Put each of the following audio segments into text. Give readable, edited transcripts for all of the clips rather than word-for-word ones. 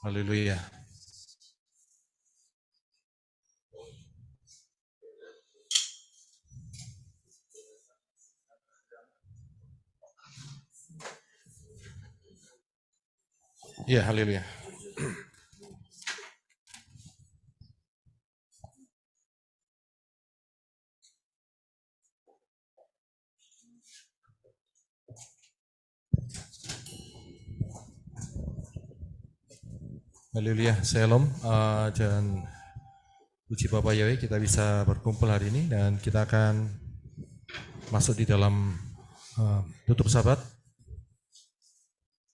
Haleluya. Ya, haleluya. Haleluya, Shalom. Dan puji Bapak Yahweh, kita bisa berkumpul hari ini dan kita akan masuk di dalam tutup sabat.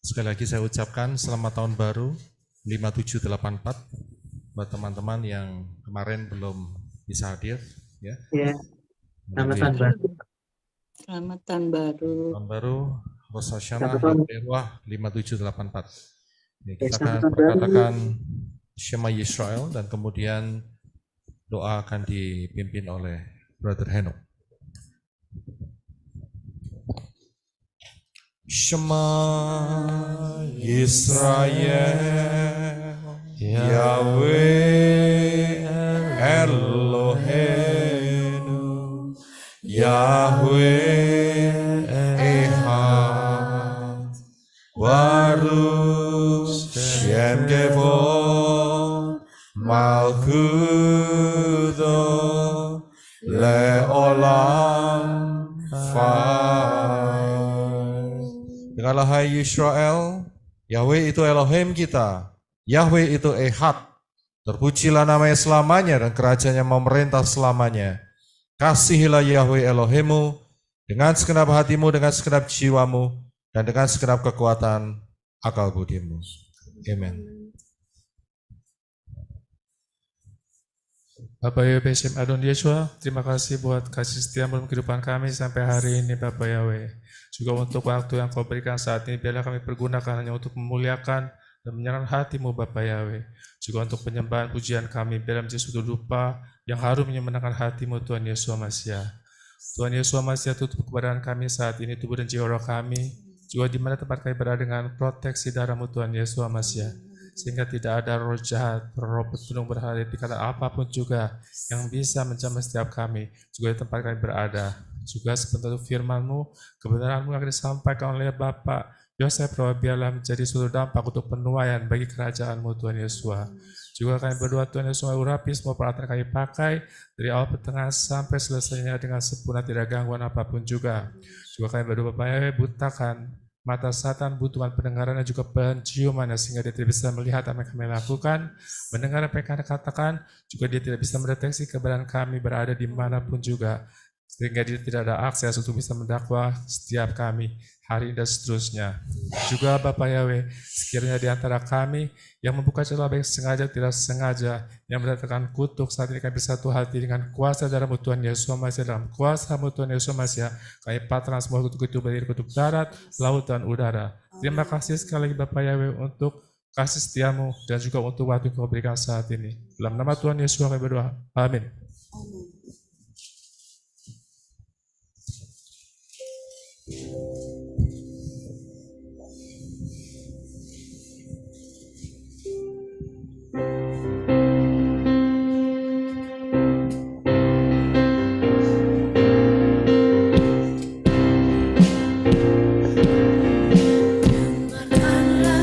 Sekali lagi saya ucapkan selamat tahun baru 5784 buat teman-teman yang kemarin belum bisa hadir, ya. Ya. Selamat tahun baru. Selamat tahun baru. Tahun baru Rosh Hashanah Selamat tahun- Teruah 5784. Ya, kita Ya, akan selamat tahun perkatakan Shema Yisrael dan kemudian doa akan dipimpin oleh Brother Henok. Shema Yisrael Yahweh Eloheinu Yahweh Echad Baruch Shem Kevod Malchuto Leolam Fai. Dengarlah hai Yisrael, Yahweh itu Elohim kita, Yahweh itu Echad. Terpujilah namanya selamanya dan kerajaannya memerintah selamanya. Kasihilah Yahweh Elohimu dengan segenap hatimu, dengan segenap jiwamu, dan dengan segenap kekuatan akal budimu. Amen. Bapak Yahweh Beshem Adon Yeshua, terima kasih buat kasih setia dalam kehidupan kami sampai hari ini Bapak Yahweh. Juga untuk waktu yang kau berikan saat ini, biarlah kami pergunakan hanya untuk memuliakan dan menyerahkan hatimu Bapak Yahweh. Juga untuk penyembahan pujian kami, biarlah menjadi suatu dupa yang harum menyenangkan hatimu Tuhan Yesus Masiah. Tuhan Yesus Masiah, tutup keberadaan kami saat ini, tubuh dan jiwa roh kami, juga di mana tempat kami berada dengan proteksi darahmu Tuhan Yesus Masiah. Sehingga tidak ada roh jahat, roh petunung berhala di kata apapun juga yang bisa menjamah setiap kami, juga di tempat kami berada. Juga sebentar firman-Mu, kebenaran-Mu yang disampaikan oleh Bapak Yosef, biarlah menjadi suatu dampak untuk penuaian bagi kerajaan-Mu Tuhan Yesus. Juga kami berdoa Tuhan Yesus, urapi semua peralatan kami pakai dari awal pertengahan sampai selesainya dengan sempurna, tidak gangguan apapun juga. Juga kami berdoa Bapak Yahweh, butakan mata Satan, buntukan pendengaran dan juga penciumannya sehingga dia tidak bisa melihat apa yang kami lakukan, mendengar apa yang kami katakan, juga dia tidak bisa mendeteksi keberadaan kami berada dimanapun juga, sehingga dia tidak ada akses untuk bisa mendakwa setiap kami hari ini dan seterusnya. Juga Bapak Yahweh, sekiranya di antara kami yang membuka celah baik sengaja tidak sengaja, yang mendatangkan kutuk, saat ini kami bersatu hati dengan kuasa darah-Mu Tuhan Yesus Masiah, dalam kuasa-Mu Tuhan Yesus Masiah, kami patahkan semua kutuk itu berdiri kutuk darat, laut dan udara. Terima kasih sekali lagi Bapak Yahweh untuk kasih setia-Mu dan juga untuk waktu yang Kau berikan saat ini. Dalam nama Tuhan Yesus kami berdoa. Amin.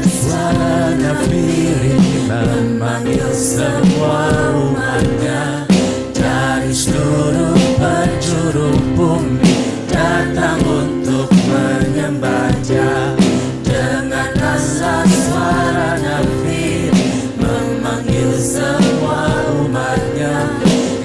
Suara nafiri memanggil semua umatnya dari seluruh penjuru bumi datang untuk menyembah Dia. Dengarkanlah suara nafiri memanggil semua umatnya.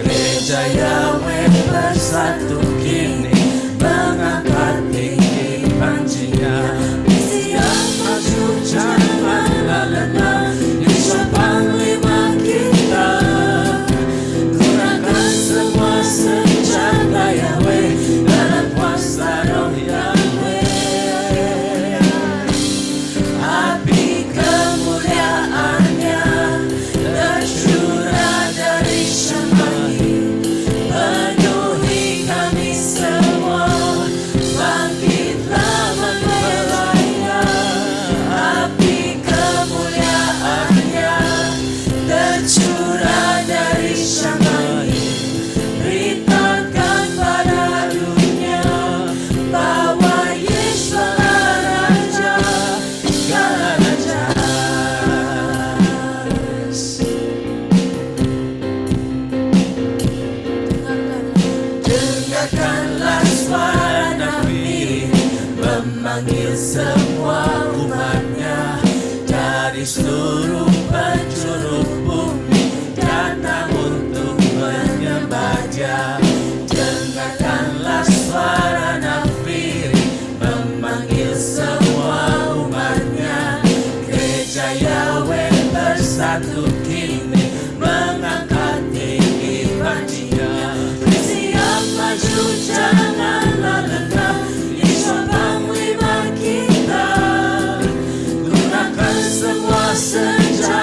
Gereja Yahweh bersatu kini mengangkat tinggi panjinya. Siap maju janganlah lengah, Yesus panglima kita. dari seluruh penjuru bumi datang untuk menyembah Dia. Dengarkanlah suara nafiri memanggil semua umatnya. Gereja Yahweh bersatu kini mengangkat tinggi Dia. Siap maju janganlah lengah, Yesus panglima kita. Gunakan semua senjata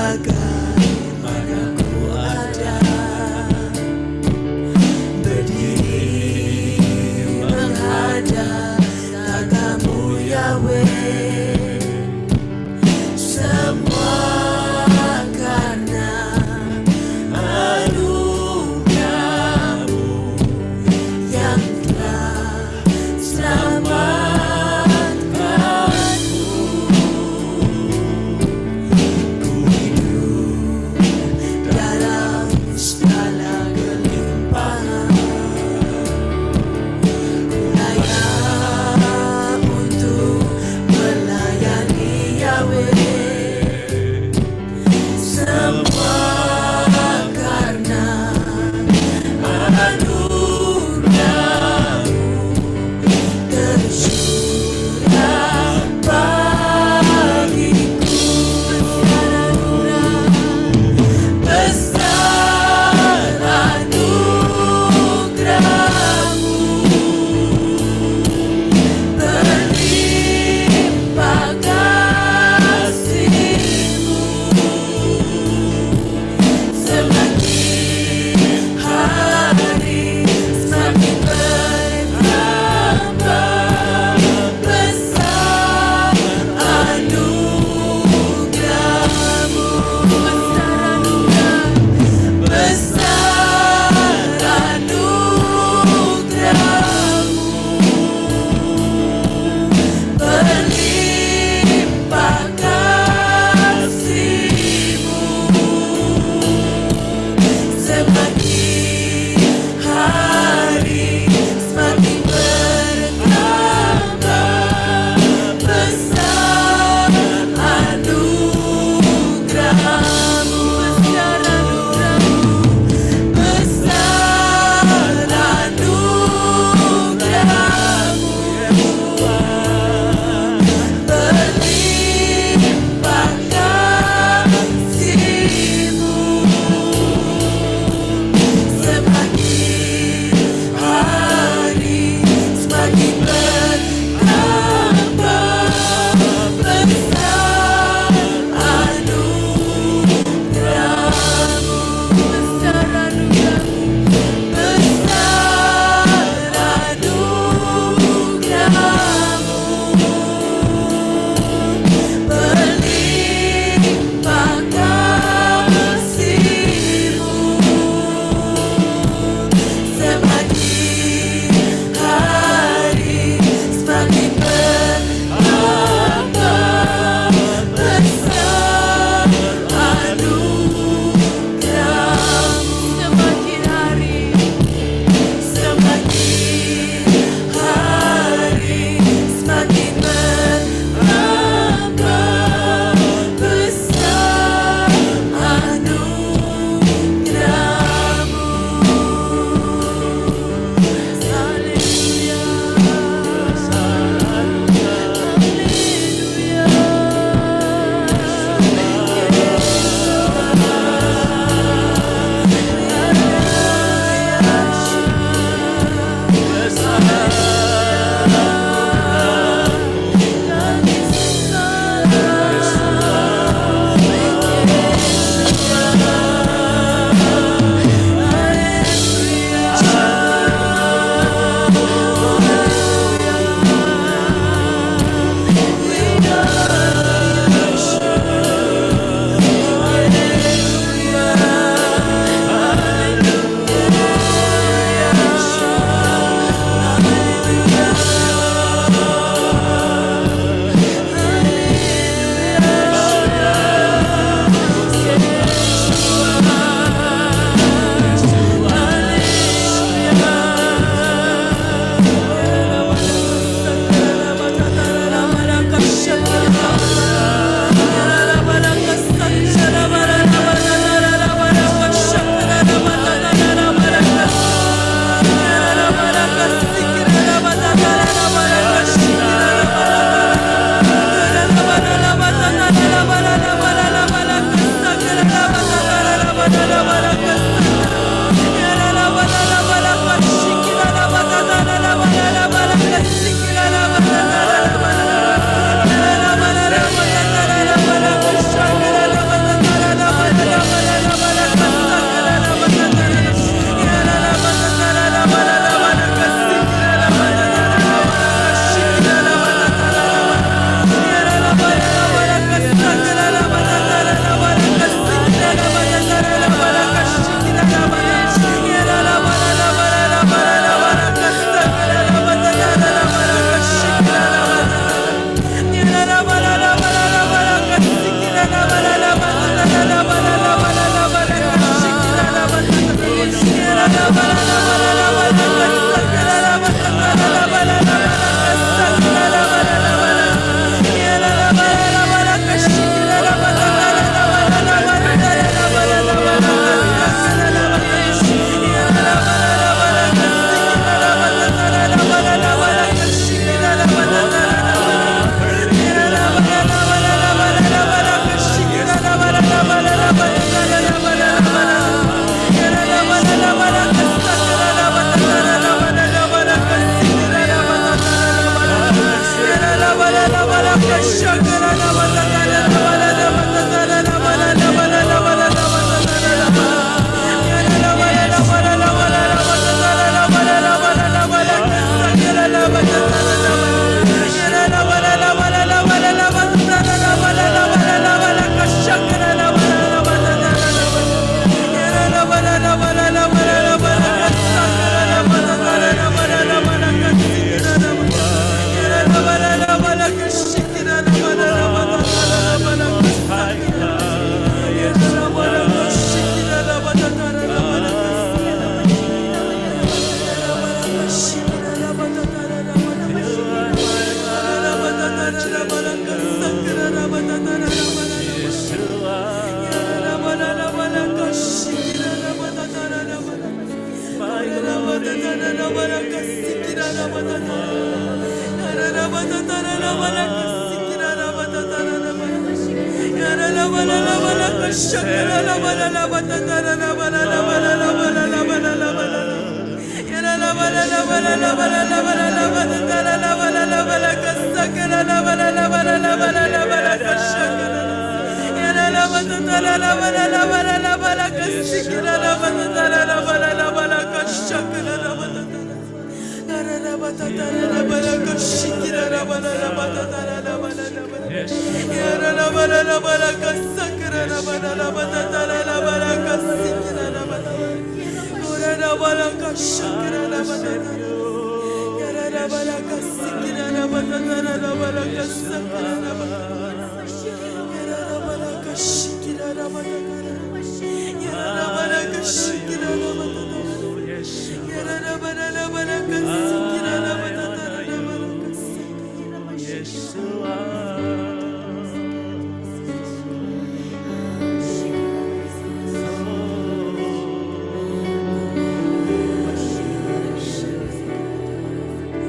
bagaimana ku ada berdiri menghadap tatamu Yahweh, semua karena anugerah-Mu yang telah selamatkanku. Ku hidup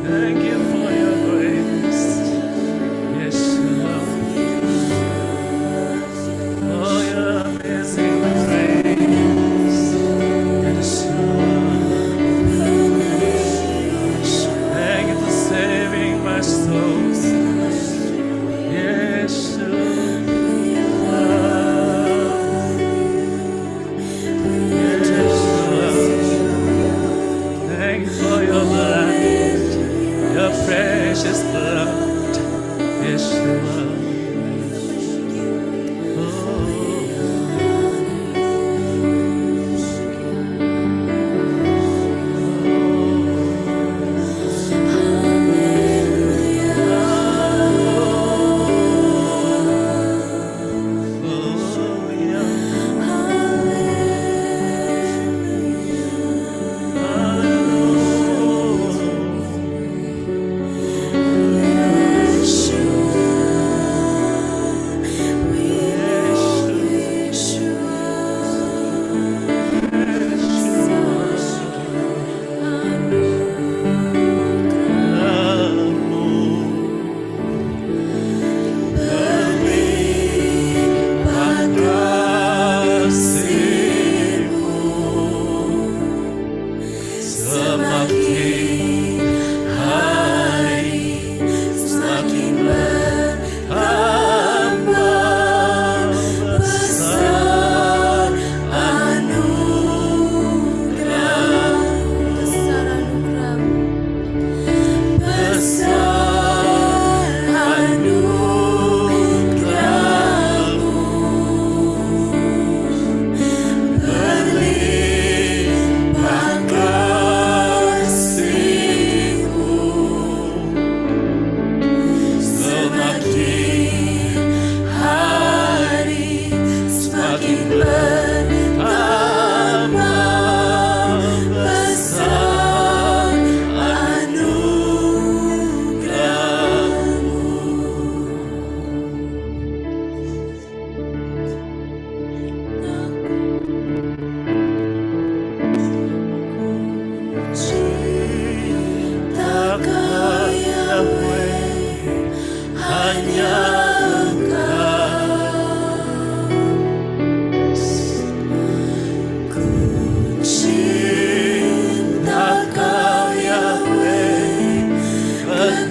Thank you for your grace. Yes, for your amazing grace. Yes, thank you for saving my souls. Yes, thank you for your blood. Your precious blood, Yeshua.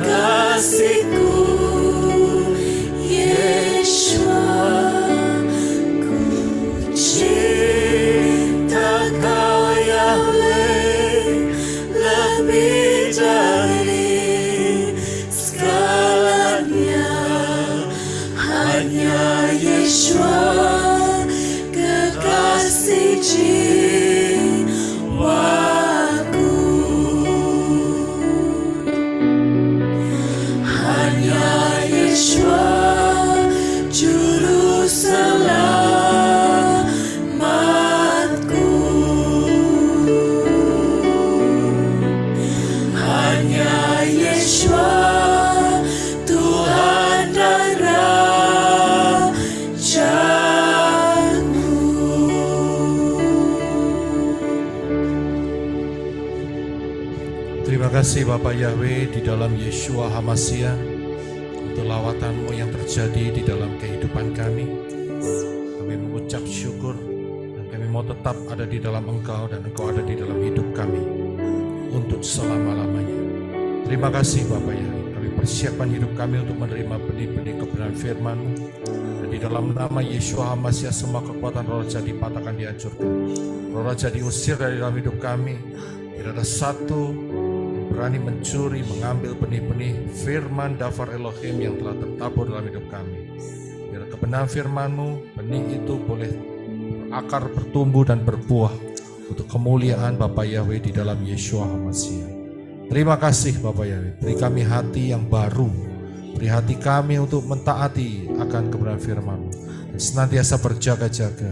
Kasihku hanya Yeshua kekasih jiwaku, hanya Yeshua juru selamatku, hanya Yeshua Tuhan dan Rajaku. Terima kasih Bapak Yahweh di dalam Yeshua HaMashiach untuk lawatan-Mu yang terjadi di dalam kehidupan kami. Kami mengucap syukur dan kami mau tetap ada di dalam Engkau dan Engkau ada di dalam hidup kami untuk selama-lamanya. Terima kasih Bapak Yahweh. Kami persiapkan hidup kami untuk menerima benih-benih kebenaran firman-Mu. Dan di dalam nama Yeshua HaMashiach semua kekuatan roh jahat dipatahkan, dihancurkan. Roh jahat diusir dari dalam hidup kami. Tidak ada satu berani mencuri, mengambil benih-benih firman Dafar Elohim yang telah tertabur dalam hidup kami. Biar kebenaran firman-Mu, benih itu boleh berakar, bertumbuh dan berbuah untuk kemuliaan Bapa Yahweh di dalam Yeshua HaMashiach. Terima kasih Bapa Yahweh, beri kami hati yang baru, beri hati kami untuk mentaati akan kebenaran firman-Mu dan senantiasa berjaga-jaga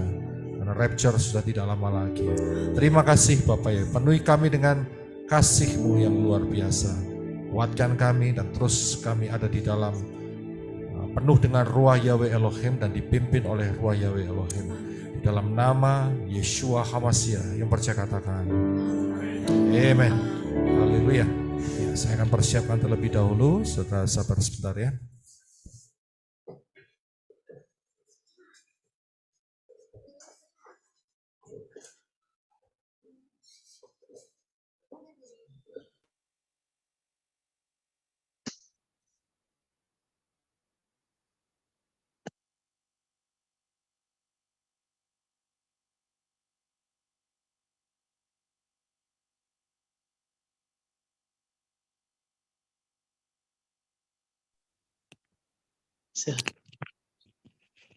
karena rapture sudah tidak lama lagi. Terima kasih Bapa Yahweh, penuhi kami dengan kasih-Mu yang luar biasa. Kuatkan kami dan terus kami ada di dalam penuh dengan Ruah Yahweh Elohim dan dipimpin oleh Ruah Yahweh Elohim. Di dalam nama Yeshua HaMashiach yang percaya katakan amen. Haleluya. Ya, saya akan persiapkan terlebih dahulu. Saudara sabar sebentar ya.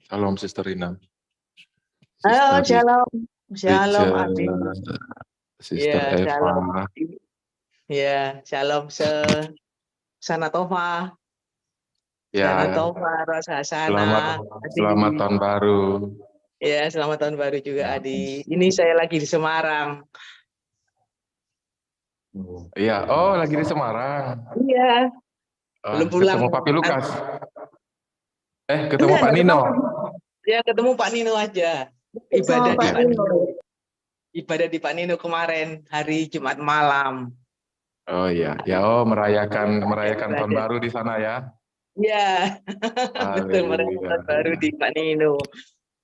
Shalom Sister Rina. Halo, Sister shalom. Shalom, Rachel, Adi. Sister Ya, shalom. Eva, Ya, shalom Sana Tova. Sana ya Tova, Rosa Sana. selamat tahun baru. Ya, selamat tahun baru juga, Adi. Ini saya lagi di Semarang. Iya, oh lagi di Semarang. Iya. Belum pulang. Ketemu Papi Lukas. Ketemu Enggak, Pak Nino. Ya, ketemu Pak Nino aja. Ibadah di Pak Nino. Ibadah di Pak Nino kemarin, hari Jumat malam. Oh iya, ya merayakan tahun baru di sana ya. Iya. Betul, merayakan tahun baru di Pak Nino.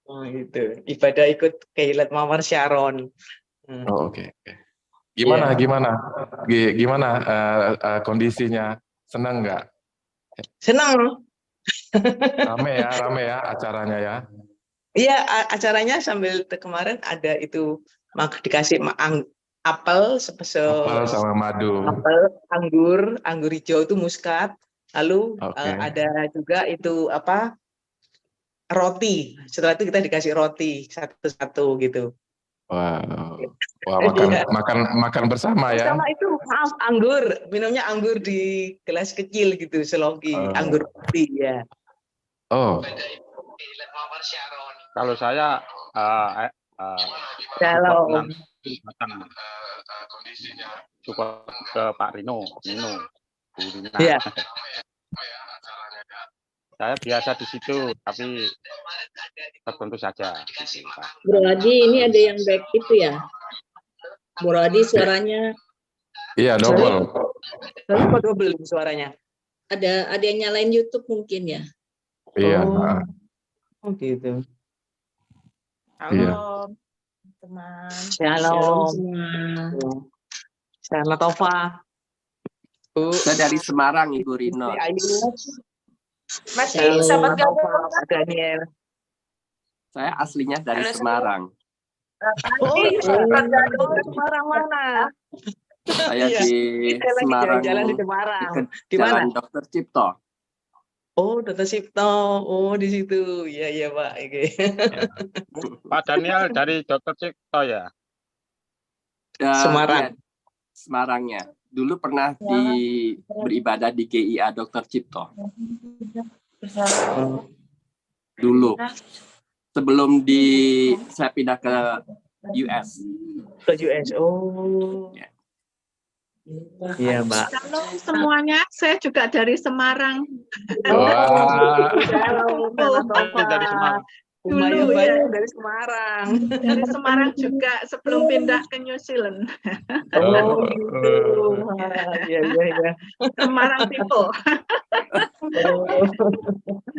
Oh, gitu. Ibadah ikut Keilat Mawar Sharon. Oh oke. Gimana kondisinya? Senang nggak? Senang. Rame ya acaranya ya. Iya, acaranya sambil kemarin ada itu dikasih apel sama madu. Apel, anggur hijau itu muskat. Lalu ada juga itu roti. Setelah itu kita dikasih roti satu-satu gitu. Wow, Iya. makan bersama ya. Sama itu minumnya anggur di gelas kecil gitu, seloki, anggur putih ya. Oh. Kalau saya Shalom. support ke Pak Nino, Bu Rina. Iya. Saya biasa di situ, tapi tertentu saja. Bro Adi, ini ada yang back itu ya? Bro Adi suaranya Iya, double. Kenapa double suaranya? ada yang nyalain YouTube mungkin ya? Iya. Oh gitu. Halo, teman. Shalom. Semua. Selamat Tova. Bu. Saya dari Semarang, Ibu Rino. Masih sahabat Pak Daniel. Saya aslinya dari Semarang. Semarang mana? Saya di Semarang. Jalan di Semarang. Di Jalan Dr. Cipto. Oh, Dr. Cipto. Oh, di situ. Iya, iya, Pak. Oke. Pak Daniel dari Dr. Cipto ya? Semarang. Iya, Semarangnya. Dulu pernah beribadah di GIA Dr. Cipto. Dulu. Sebelum saya pindah ke US. Ke US. Oh. Iya, Mbak. Halo semuanya, saya juga dari Semarang. Wah. Dari Semarang. Lumayan Dulu banyak ya, dari Semarang. dari Semarang juga sebelum pindah ke New Zealand. Oh, gitu. Wah, iya, iya, iya. Semarang people. Ada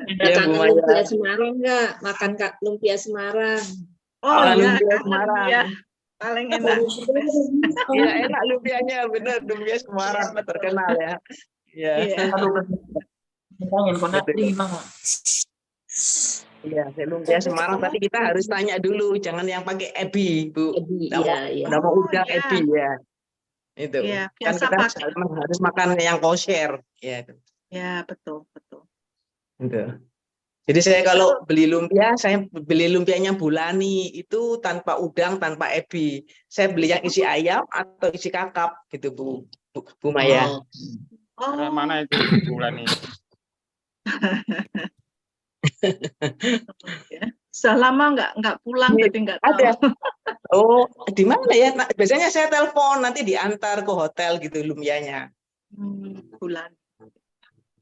Iya, Bu kangen Maya. lumpia Semarang nggak? Makan lumpia Semarang. Oh Makan ya, lumpia kangen Semarang. ya, paling enak. Iya, enak lumpianya, bener. Lumpia Semarang terkenal ya. Iya. Iya. Iya, lumpia Semarang. Tapi kita harus tanya dulu, jangan yang pakai ebi, Bu. Ebi, Nggak mau, iya, iya. nggak mau udang iya. ebi ya. Itu. Iya, Kan biasa kita pakai. harus makan yang kosher. Ya, itu. Ya, betul, betul. Gitu. Jadi saya kalau beli lumpia, saya beli lumpianya Bulani itu tanpa udang, tanpa ebi. Saya beli yang isi ayam atau isi kakap gitu, Bu Maya. Oh, Mana itu bulan ini? ya. Sudah lama nggak pulang, jadi nggak tahu. Ada. Oh, di mana ya? Nah, biasanya saya telepon, nanti diantar ke hotel gitu lumpianya. Bulan.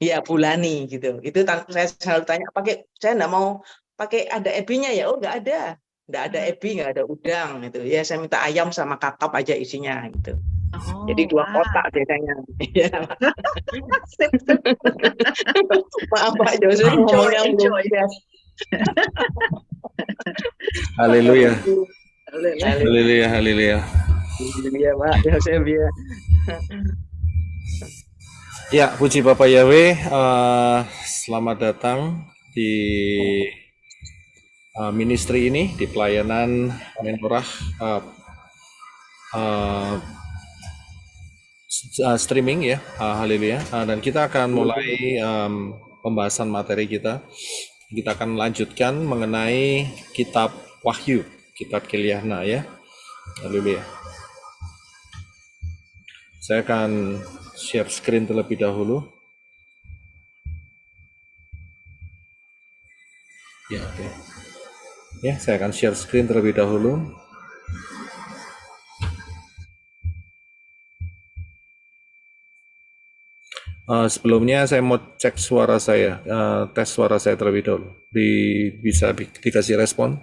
Iya, Bulani gitu. Itu saya selalu tanya, saya nggak mau pakai ada ebinya ya? Oh, nggak ada. Nggak ada ebi, nggak ada udang gitu. Ya, saya minta ayam sama kakap aja isinya gitu. Oh, Jadi 2 kotak biasanya. Iya. Maaf Pak Jose, ngomongnya enjoy. lumpia. Haleluya. Haleluya. Haleluya, haleluya. Iya Pak Jose ya. Ya, puji Bapak Yahweh, selamat datang di ministry ini, di pelayanan menorah streaming ya, haleluya. Dan kita akan mulai pembahasan materi kita. Kita akan lanjutkan mengenai kitab Wahyu, kitab Keliahna ya, haleluya. Saya akan share screen terlebih dahulu. Ya, oke. Ya, saya akan share screen terlebih dahulu. Sebelumnya saya mau cek suara saya, tes suara saya terlebih dahulu. Bisa dikasih respon?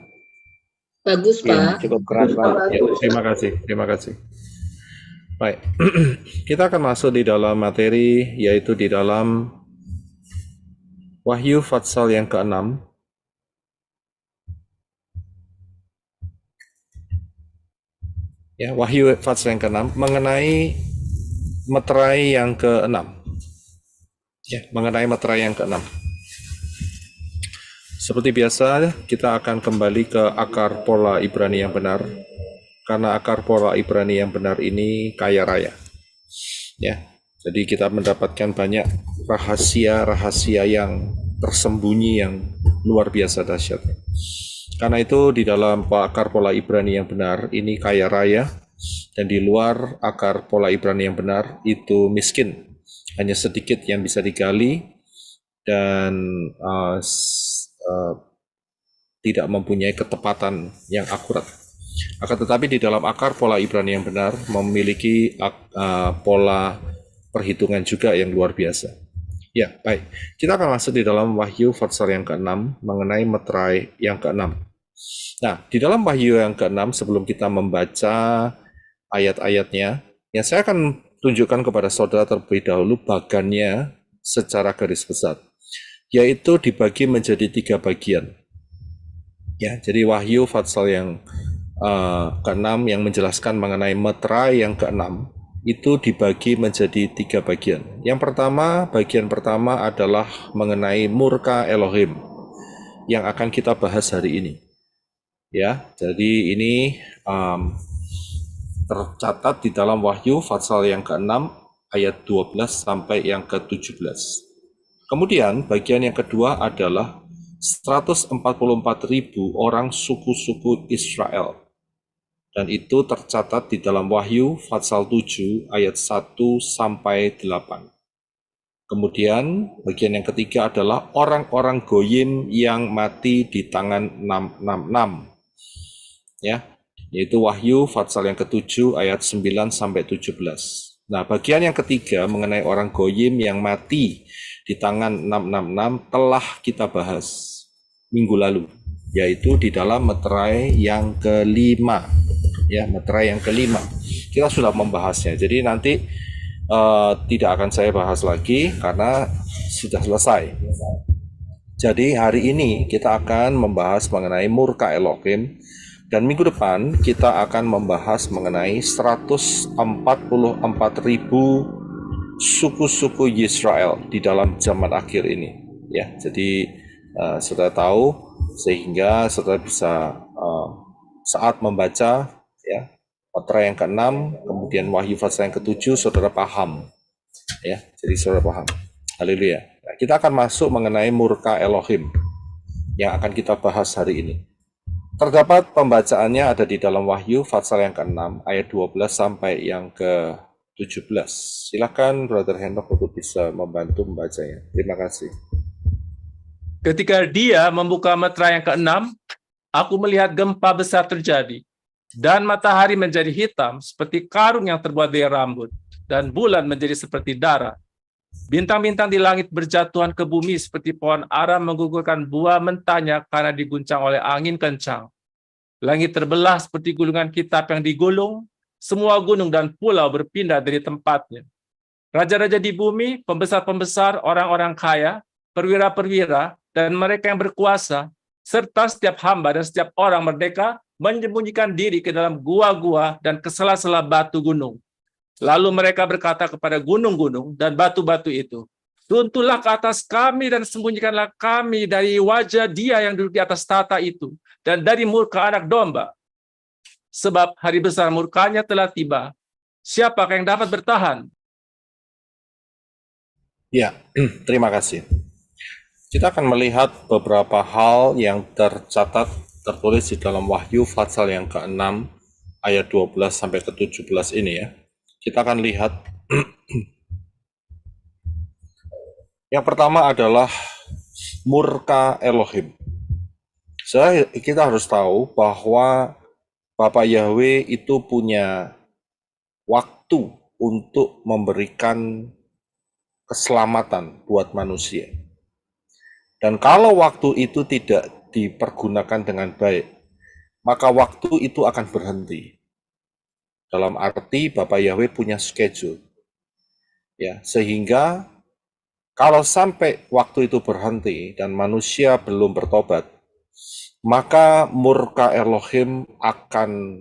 Bagus, Ya, Pak. cukup keras, Pak. Ya, terima kasih, terima kasih. Baik, kita akan masuk di dalam materi, yaitu di dalam Wahyu Fatsal yang ke-6. Ya, Wahyu Fatsal yang ke-6 mengenai meterai yang ke-6. Ya, mengenai meterai yang ke-6. Seperti biasa, kita akan kembali ke akar pola Ibrani yang benar. Karena akar pola Ibrani yang benar ini kaya raya. Ya, jadi kita mendapatkan banyak rahasia-rahasia yang tersembunyi yang luar biasa dahsyat. Karena itu di dalam akar pola Ibrani yang benar ini kaya raya, dan di luar akar pola Ibrani yang benar itu miskin. Hanya sedikit yang bisa digali dan tidak mempunyai ketepatan yang akurat. Akan tetapi di dalam akar pola Ibrani yang benar memiliki pola perhitungan juga yang luar biasa. Ya, baik. Kita akan masuk di dalam Wahyu pasal yang ke-6 mengenai meterai yang ke-6. Nah, di dalam Wahyu yang ke-6 sebelum kita membaca ayat-ayatnya, yang saya akan tunjukkan kepada saudara terlebih dahulu bagannya secara garis besar, yaitu dibagi menjadi 3 bagian. Ya, jadi Wahyu pasal yang ke-6 yang menjelaskan mengenai meterai yang ke-6 itu dibagi menjadi 3 bagian. Yang pertama, bagian pertama adalah mengenai murka Elohim yang akan kita bahas hari ini. Ya, jadi ini tercatat di dalam Wahyu pasal yang ke-6 ayat 12 sampai yang ke-17. Kemudian bagian yang kedua adalah 144.000 orang suku-suku Israel. Dan itu tercatat di dalam Wahyu pasal 7 ayat 1 sampai 8. Kemudian bagian yang ketiga adalah orang-orang goyim yang mati di tangan 666. Ya, yaitu Wahyu pasal yang ke-7 ayat 9 sampai 17. Nah, bagian yang ketiga mengenai orang goyim yang mati di tangan 666 telah kita bahas minggu lalu, yaitu di dalam meterai yang kelima. Ya, meterai yang kelima. Kita sudah membahasnya. Jadi nanti tidak akan saya bahas lagi karena sudah selesai. Jadi hari ini kita akan membahas mengenai murka Elohim, dan minggu depan kita akan membahas mengenai 144.000 suku-suku Israel di dalam zaman akhir ini. Ya, jadi saudara tahu, sehingga saudara bisa saat membaca ya meterai yang ke-6, kemudian Wahyu pasal yang ke-7, saudara paham. Ya, jadi saudara paham. Haleluya. Nah, kita akan masuk mengenai murka Elohim yang akan kita bahas hari ini. Terdapat pembacaannya ada di dalam Wahyu pasal yang ke-6 ayat 12 sampai yang ke-17. Silakan Brother Henok untuk bisa membantu membacanya. Terima kasih. Ketika dia membuka meterai yang ke-6, aku melihat gempa besar terjadi, dan matahari menjadi hitam seperti karung yang terbuat dari rambut, dan bulan menjadi seperti darah. Bintang-bintang di langit berjatuhan ke bumi seperti pohon ara menggugurkan buah mentahnya karena diguncang oleh angin kencang. Langit terbelah seperti gulungan kitab yang digulung, semua gunung dan pulau berpindah dari tempatnya. Raja-raja di bumi, pembesar-pembesar, orang-orang kaya, perwira-perwira, dan mereka yang berkuasa, serta setiap hamba dan setiap orang merdeka menyembunyikan diri ke dalam gua-gua dan ke sela-sela batu gunung. Lalu mereka berkata kepada gunung-gunung dan batu-batu itu, "Runtuhlah ke atas kami dan sembunyikanlah kami dari wajah Dia yang duduk di atas tahta itu dan dari murka Anak Domba. Sebab hari besar murkanya telah tiba. Siapakah yang dapat bertahan?" Ya, terima kasih. Kita akan melihat beberapa hal yang tertulis di dalam Wahyu pasal yang ke-6 ayat 12 sampai ke-17 ini ya. Kita akan lihat yang pertama adalah murka Elohim. Kita harus tahu bahwa Bapak Yahweh itu punya waktu untuk memberikan keselamatan buat manusia. Dan kalau waktu itu tidak dipergunakan dengan baik, maka waktu itu akan berhenti. Dalam arti Bapak Yahweh punya schedule. Ya, sehingga kalau sampai waktu itu berhenti dan manusia belum bertobat, maka murka Elohim akan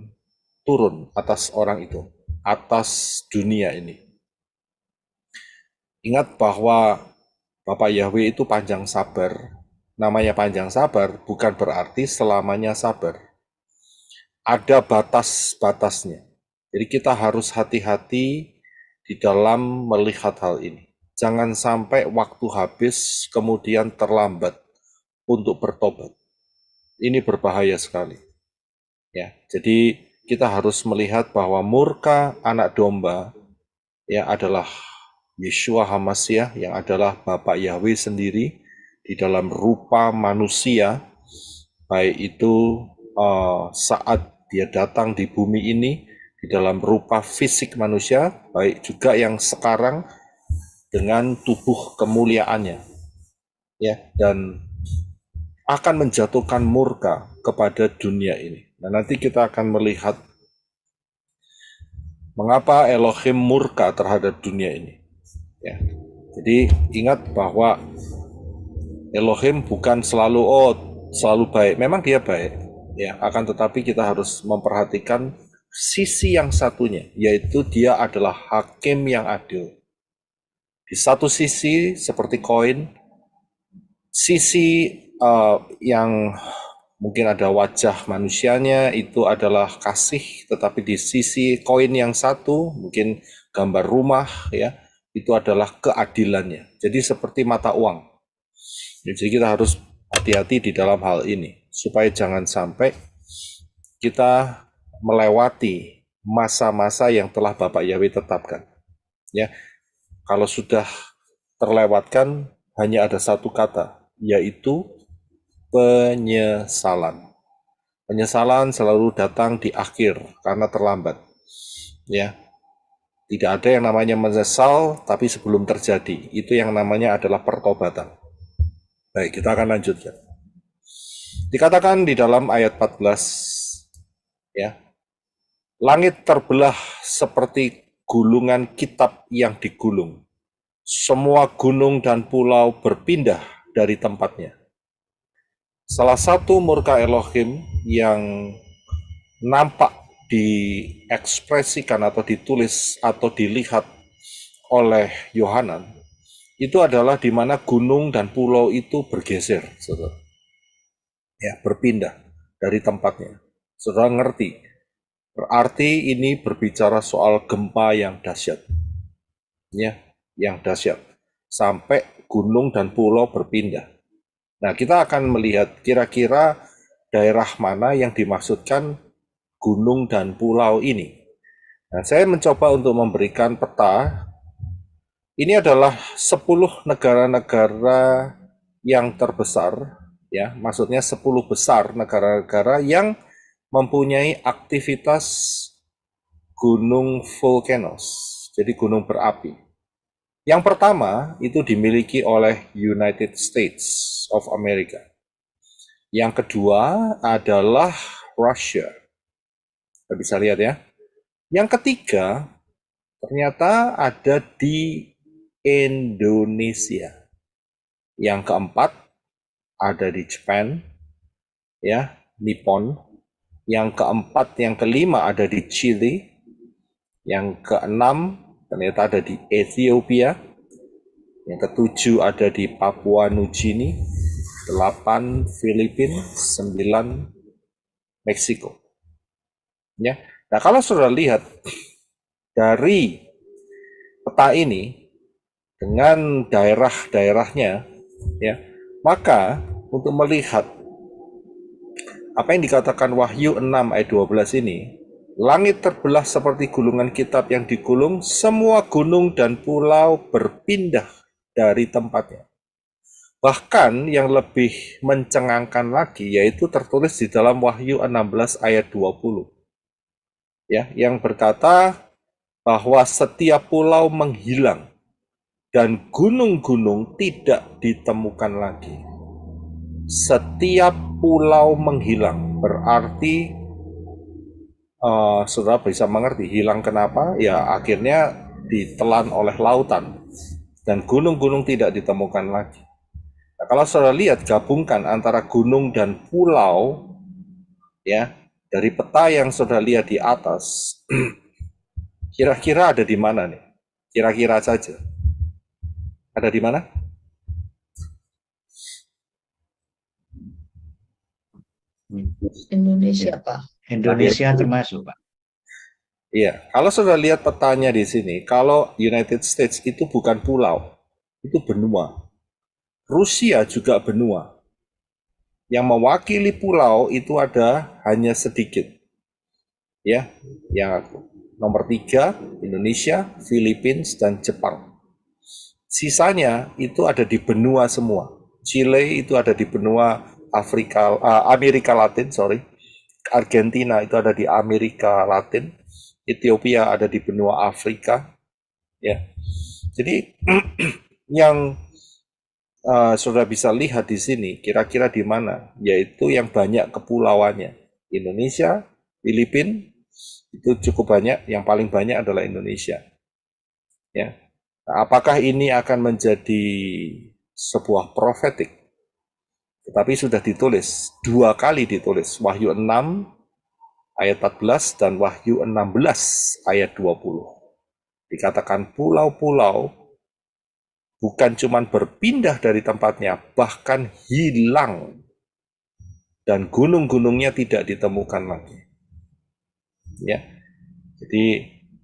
turun atas orang itu, atas dunia ini. Ingat bahwa Bapak Yahweh itu panjang sabar. Namanya panjang sabar bukan berarti selamanya sabar. Ada batas-batasnya. Jadi kita harus hati-hati di dalam melihat hal ini. Jangan sampai waktu habis kemudian terlambat untuk bertobat. Ini berbahaya sekali. Ya, jadi kita harus melihat bahwa murka Anak Domba ya adalah Yeshua HaMashiach yang adalah Bapak Yahweh sendiri di dalam rupa manusia, baik itu saat dia datang di bumi ini di dalam rupa fisik manusia, baik juga yang sekarang dengan tubuh kemuliaannya, ya, dan akan menjatuhkan murka kepada dunia ini. Nah, nanti kita akan melihat mengapa Elohim murka terhadap dunia ini. Ya, jadi ingat bahwa Elohim bukan selalu baik. Memang dia baik, ya. Akan tetapi kita harus memperhatikan sisi yang satunya, yaitu dia adalah hakim yang adil. Di satu sisi seperti koin, sisi yang mungkin ada wajah manusianya itu adalah kasih, tetapi di sisi koin yang satu mungkin gambar rumah ya, itu adalah keadilannya. Jadi seperti mata uang. Jadi kita harus hati-hati di dalam hal ini supaya jangan sampai kita melewati masa-masa yang telah Bapak Yahweh tetapkan. Ya, kalau sudah terlewatkan hanya ada satu kata, yaitu penyesalan. Penyesalan selalu datang di akhir karena terlambat. Ya, tidak ada yang namanya menyesal tapi sebelum terjadi. Itu yang namanya adalah pertobatan. Baik, kita akan lanjutkan. Dikatakan di dalam ayat 14, ya, langit terbelah seperti gulungan kitab yang digulung. Semua gunung dan pulau berpindah dari tempatnya. Salah satu murka Elohim yang nampak diekspresikan atau ditulis atau dilihat oleh Yohanan itu adalah di mana gunung dan pulau itu bergeser, saudara. Ya, berpindah dari tempatnya. Saudara ngerti? Berarti ini berbicara soal gempa yang dahsyat. Ya, yang dahsyat. Sampai gunung dan pulau berpindah. Nah, kita akan melihat kira-kira daerah mana yang dimaksudkan gunung dan pulau ini. Nah, saya mencoba untuk memberikan peta. Ini adalah 10 negara-negara yang terbesar, ya, maksudnya 10 besar negara-negara yang mempunyai aktivitas gunung volcanoes, jadi gunung berapi. Yang pertama itu dimiliki oleh United States of America. Yang kedua adalah Russia. Kita bisa lihat ya. Yang ketiga ternyata ada di Indonesia. Yang keempat ada di Jepang, ya, Nippon. Yang keempat, yang kelima ada di Chile. Yang keenam ternyata ada di Ethiopia. Yang ketujuh ada di Papua Nugini. 8 Filipina, 9 Meksiko. Ya. Nah, kalau saudara lihat dari peta ini dengan daerah-daerahnya, ya, maka untuk melihat apa yang dikatakan Wahyu 6 ayat 12 ini, langit terbelah seperti gulungan kitab yang digulung, semua gunung dan pulau berpindah dari tempatnya. Bahkan yang lebih mencengangkan lagi yaitu tertulis di dalam Wahyu 16 ayat 20. Ya, yang berkata bahwa setiap pulau menghilang dan gunung-gunung tidak ditemukan lagi. Setiap pulau menghilang berarti saudara bisa mengerti hilang kenapa? Ya akhirnya ditelan oleh lautan dan gunung-gunung tidak ditemukan lagi. Nah, kalau saudara lihat gabungkan antara gunung dan pulau, ya, dari peta yang saudara lihat di atas, kira-kira ada di mana nih? Kira-kira saja. Ada di mana? Indonesia, Pak. Indonesia termasuk, Pak. Iya, kalau sudah lihat petanya di sini, kalau United States itu bukan pulau, itu benua. Rusia juga benua. Yang mewakili pulau itu ada hanya sedikit. Ya, yang nomor 3 Indonesia, Filipina dan Jepang. Sisanya itu ada di benua semua. Chile itu ada di benua Amerika Latin, Argentina itu ada di Amerika Latin. Ethiopia ada di benua Afrika. Ya. Jadi yang sudah bisa lihat di sini kira-kira di mana, yaitu yang banyak kepulauannya. Indonesia, Filipina itu cukup banyak, yang paling banyak adalah Indonesia. Ya. Nah, apakah ini akan menjadi sebuah profetik? Tetapi sudah ditulis, 2 kali ditulis, Wahyu 6 ayat 14 dan Wahyu 16 ayat 20. Dikatakan pulau-pulau bukan cuma berpindah dari tempatnya, bahkan hilang. Dan gunung-gunungnya tidak ditemukan lagi. Ya. Jadi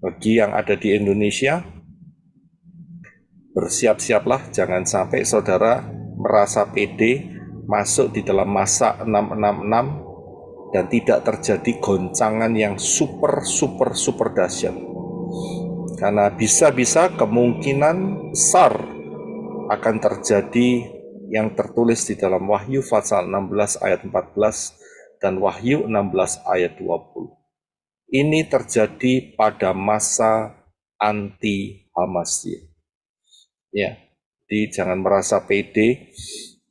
bagi yang ada di Indonesia, Bersiap-siaplah, jangan sampai saudara merasa pede masuk di dalam masa 666 dan tidak terjadi goncangan yang super dahsyat. Karena bisa-bisa kemungkinan besar akan terjadi yang tertulis di dalam Wahyu pasal 16 ayat 14 dan Wahyu 16 ayat 20. Ini terjadi pada masa anti Hamasiyah. Ya, jadi jangan merasa pede.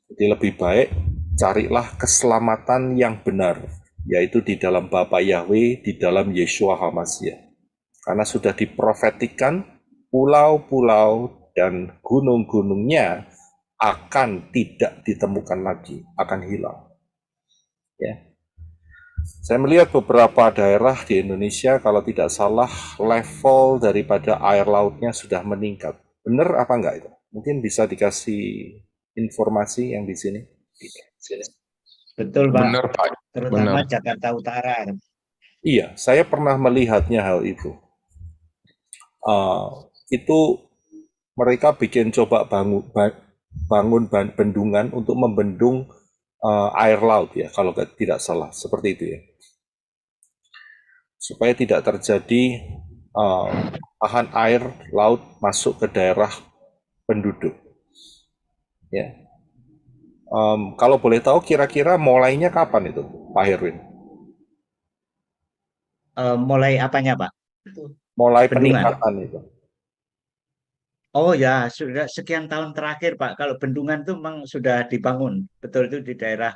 Jadi lebih baik carilah keselamatan yang benar, yaitu di dalam Bapa Yahweh, di dalam Yeshua Hamasiyah. Karena sudah diprofetikan pulau-pulau dan gunung-gunungnya akan tidak ditemukan lagi, akan hilang. Ya. Saya melihat beberapa daerah di Indonesia, kalau tidak salah, level daripada air lautnya sudah meningkat. Benar apa enggak itu? Mungkin bisa dikasih informasi yang di sini. Betul, Pak. Benar, Pak. Terutama Benar. Jakarta Utara. Iya, saya pernah melihatnya hal itu. Itu mereka bikin coba bangun bendungan untuk membendung air laut ya, kalau tidak salah, seperti itu ya. Supaya tidak terjadi bahan air laut masuk ke daerah penduduk. Ya. Kalau boleh tahu kira-kira mulainya kapan itu, Pak Herwin? Mulai apanya, Pak? Mulai Bendungan. peningkatan itu. Oh ya, sudah sekian tahun terakhir, Pak. Kalau bendungan itu memang sudah dibangun. Betul, itu di daerah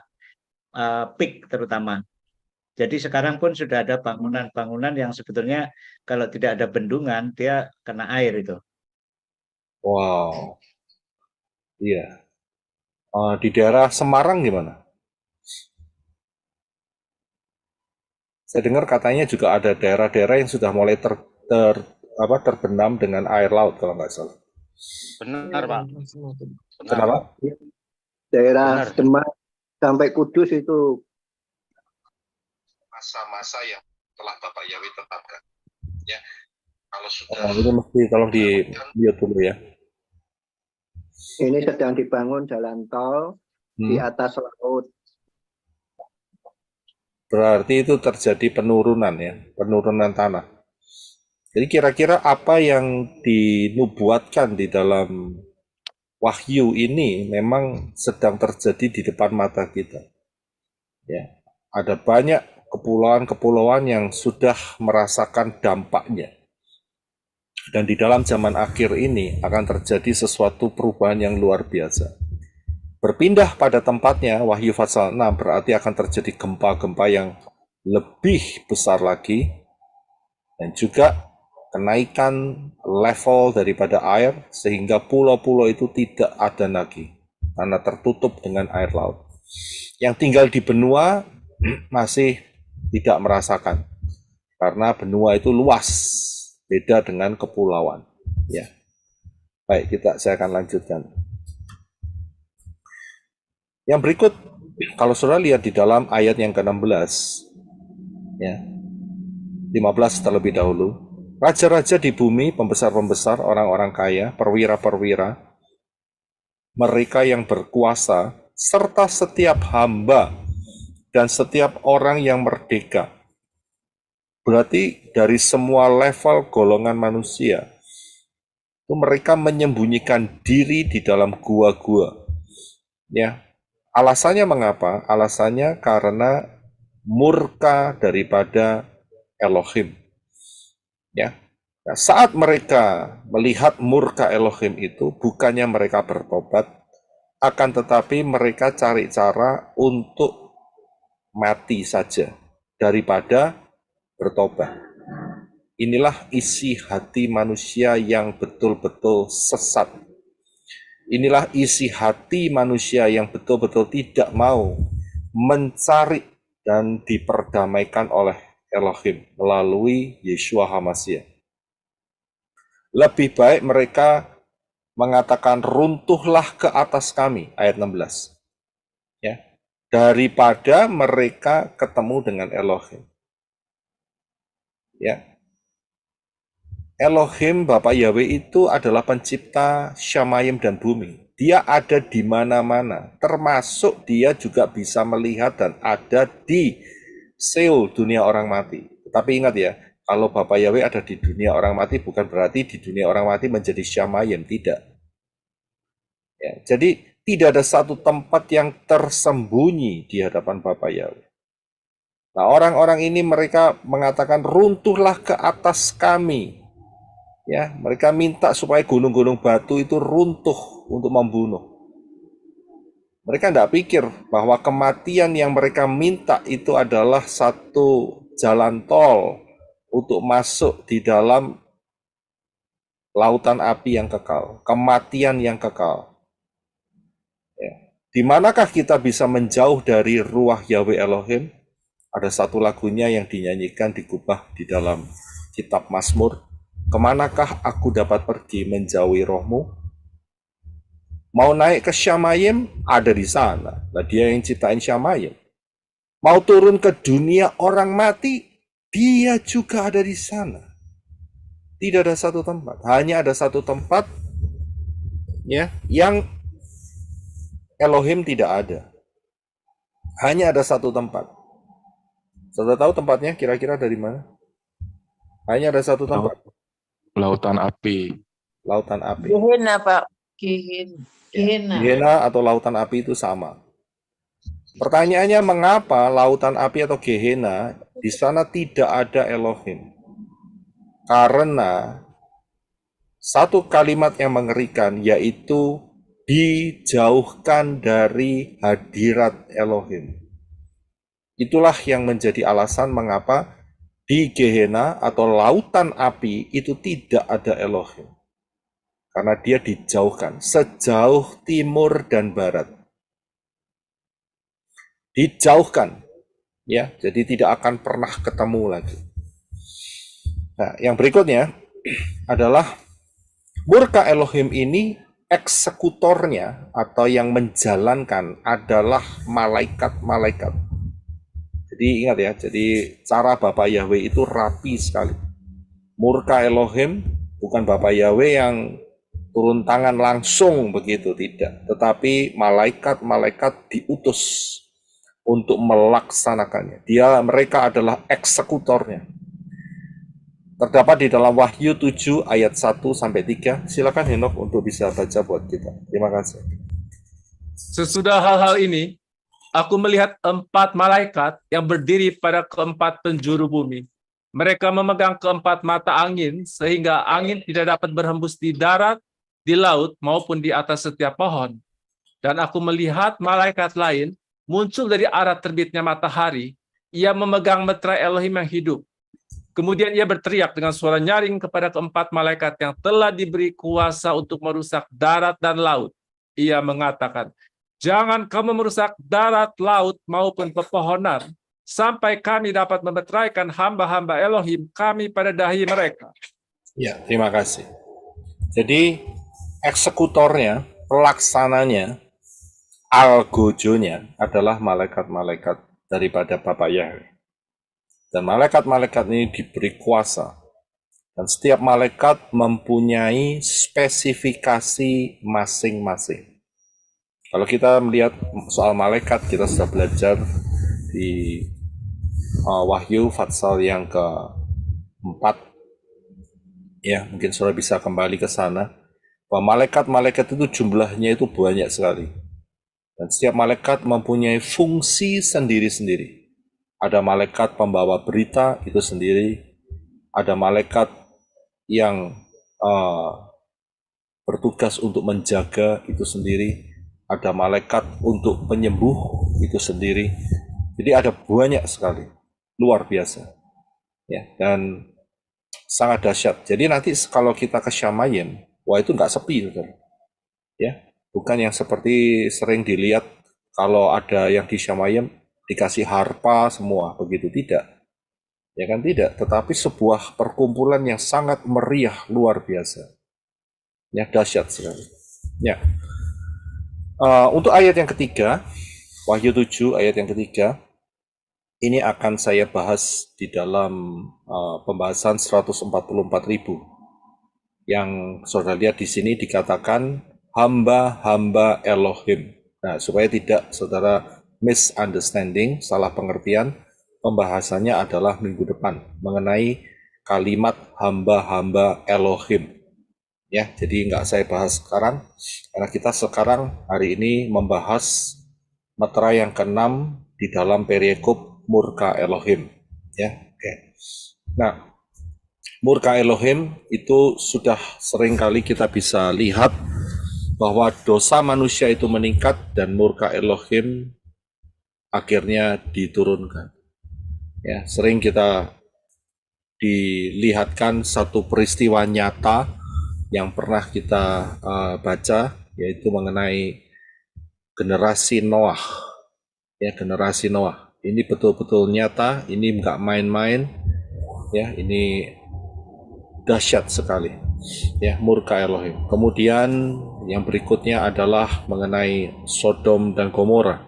Pik terutama. Jadi sekarang pun sudah ada bangunan-bangunan yang sebetulnya kalau tidak ada bendungan, dia kena air itu. Wow. Iya. Di daerah Semarang gimana? Saya dengar katanya juga ada daerah-daerah yang sudah mulai terbenam dengan air laut kalau nggak salah. Benar, Pak. Kenapa? Daerah Demak sampai Kudus itu masa-masa yang telah Bapak Yahweh tetapkan. Ya. Kalau sudah itu mesti tolong di mute dulu ya. ini sedang dibangun jalan tol di atas laut. Berarti itu terjadi penurunan ya, penurunan tanah. Jadi kira-kira apa yang dinubuatkan di dalam Wahyu ini memang sedang terjadi di depan mata kita. Ya, ada banyak kepulauan-kepulauan yang sudah merasakan dampaknya. Dan di dalam zaman akhir ini akan terjadi sesuatu perubahan yang luar biasa. Berpindah pada tempatnya, Wahyu pasal 6 berarti akan terjadi gempa-gempa yang lebih besar lagi. Dan juga kenaikan level daripada air sehingga pulau-pulau itu tidak ada lagi karena tertutup dengan air laut. Yang tinggal di benua masih tidak merasakan karena benua itu luas, beda dengan kepulauan. Ya, baik saya akan lanjutkan. Yang berikut, kalau saudara lihat di dalam ayat yang ke-16, ya, 15 terlebih dahulu. Raja-raja di bumi, pembesar-pembesar, orang-orang kaya, perwira-perwira, mereka yang berkuasa, serta setiap hamba dan setiap orang yang merdeka. Berarti dari semua level golongan manusia, itu mereka menyembunyikan diri di dalam gua-gua. Ya, alasannya mengapa? Alasannya karena murka daripada Elohim. Ya, nah, saat mereka melihat murka Elohim itu, bukannya mereka bertobat, akan tetapi mereka cari cara untuk mati saja daripada bertobat. Inilah isi hati manusia yang betul-betul sesat. Inilah isi hati manusia yang betul-betul tidak mau mencari dan diperdamaikan oleh Elohim melalui Yeshua Hamasiyah. Lebih baik mereka mengatakan runtuhlah ke atas kami, ayat 16. Ya, daripada mereka ketemu dengan Elohim. Ya. Elohim Bapak Yahweh itu adalah pencipta Syamayim dan bumi. Dia ada di mana-mana, termasuk dia juga bisa melihat dan ada di Seol, dunia orang mati. Tapi ingat ya, kalau Bapak Yahweh ada di dunia orang mati bukan berarti di dunia orang mati menjadi Syamayim, tidak. Ya, jadi tidak ada satu tempat yang tersembunyi di hadapan Bapak Yahweh. Nah, orang-orang ini mereka mengatakan runtuhlah ke atas kami. Ya, mereka minta supaya gunung-gunung batu itu runtuh untuk membunuh. Mereka tidak pikir bahwa kematian yang mereka minta itu adalah satu jalan tol untuk masuk di dalam lautan api yang kekal, kematian yang kekal. Ya. Di manakah kita bisa menjauh dari ruah Yahweh Elohim? Ada satu lagunya yang dinyanyikan digubah di dalam kitab Mazmur. Kemanakah aku dapat pergi menjauhi rohmu? Mau naik ke Syamayim, ada di sana. Nah, dia yang ciptain Syamayim. Mau turun ke dunia orang mati, dia juga ada di sana. Tidak ada satu tempat, hanya ada satu tempat ya yang Elohim tidak ada. Hanya ada satu tempat. Sudah tahu tempatnya kira-kira dari mana? Hanya ada satu tempat. Lautan api. Lautan api. Gehena, Pak. Gehena. Gehena atau lautan api itu sama. Pertanyaannya mengapa lautan api atau Gehena di sana tidak ada Elohim? Karena satu kalimat yang mengerikan yaitu dijauhkan dari hadirat Elohim. Itulah yang menjadi alasan mengapa di Gehena atau lautan api itu tidak ada Elohim. Karena dia dijauhkan sejauh timur dan barat. Dijauhkan, ya, jadi tidak akan pernah ketemu lagi. Nah, yang berikutnya adalah murka Elohim ini eksekutornya atau yang menjalankan adalah malaikat-malaikat. Jadi ingat ya, jadi cara Bapak Yahweh itu rapi sekali. Murka Elohim bukan Bapak Yahweh yang turun tangan langsung begitu, tidak. Tetapi malaikat-malaikat diutus untuk melaksanakannya. Mereka adalah eksekutornya. Terdapat di dalam Wahyu 7 ayat 1-3. Silakan Henok untuk bisa baca buat kita. Terima kasih. Sesudah hal-hal ini, aku melihat 4 malaikat yang berdiri pada keempat penjuru bumi. Mereka memegang keempat mata angin, sehingga angin tidak dapat berhembus di darat, di laut, maupun di atas setiap pohon. Dan aku melihat malaikat lain muncul dari arah terbitnya matahari. Ia memegang meterai Elohim yang hidup. Kemudian ia berteriak dengan suara nyaring kepada keempat malaikat yang telah diberi kuasa untuk merusak darat dan laut. Ia mengatakan, jangan kamu merusak darat, laut, maupun pepohonan, sampai kami dapat memeteraikan hamba-hamba Elohim kami pada dahi mereka. Ya, terima kasih. Jadi, eksekutornya, pelaksananya, algojonya adalah malaikat-malaikat daripada Bapak Yahweh. Dan malaikat-malaikat ini diberi kuasa. Dan setiap malaikat mempunyai spesifikasi masing-masing. Kalau kita melihat soal malaikat, kita sudah belajar di Wahyu Fatsal yang ke-4. Ya, mungkin saudara bisa kembali ke sana. Bahwa malaikat-malaikat itu jumlahnya itu banyak sekali. Dan setiap malaikat mempunyai fungsi sendiri-sendiri. Ada malaikat pembawa berita, itu sendiri. Ada malaikat yang bertugas untuk menjaga, itu sendiri. Ada malaikat untuk penyembuh, itu sendiri. Jadi ada banyak sekali, luar biasa. Ya, dan sangat dahsyat. Jadi nanti kalau kita ke Syamayim, wah itu nggak sepi, saudara. Ya, bukan yang seperti sering dilihat kalau ada yang di Syamayim dikasih harpa semua, begitu, tidak. Ya kan, tidak. Tetapi sebuah perkumpulan yang sangat meriah, luar biasa. Ya, dahsyat sekali. Ya. Untuk ayat yang ketiga, Wahyu 7 ayat yang ketiga, ini akan saya bahas di dalam pembahasan 144.000. yang saudara lihat di sini dikatakan hamba-hamba Elohim. Nah, supaya tidak saudara misunderstanding, salah pengertian, pembahasannya adalah minggu depan mengenai kalimat hamba-hamba Elohim. Ya, jadi nggak saya bahas sekarang, karena kita sekarang hari ini membahas metra yang ke-6 di dalam periekop murka Elohim. Ya, oke. Nah, murka Elohim itu sudah sering kali kita bisa lihat bahwa dosa manusia itu meningkat dan murka Elohim akhirnya diturunkan. Ya, sering kita dilihatkan satu peristiwa nyata yang pernah kita baca, yaitu mengenai generasi Noah. Ya, generasi Noah. Ini betul-betul nyata, ini nggak main-main. Ya, ini dahsyat sekali. Ya, murka Elohim. Kemudian yang berikutnya adalah mengenai Sodom dan Gomora.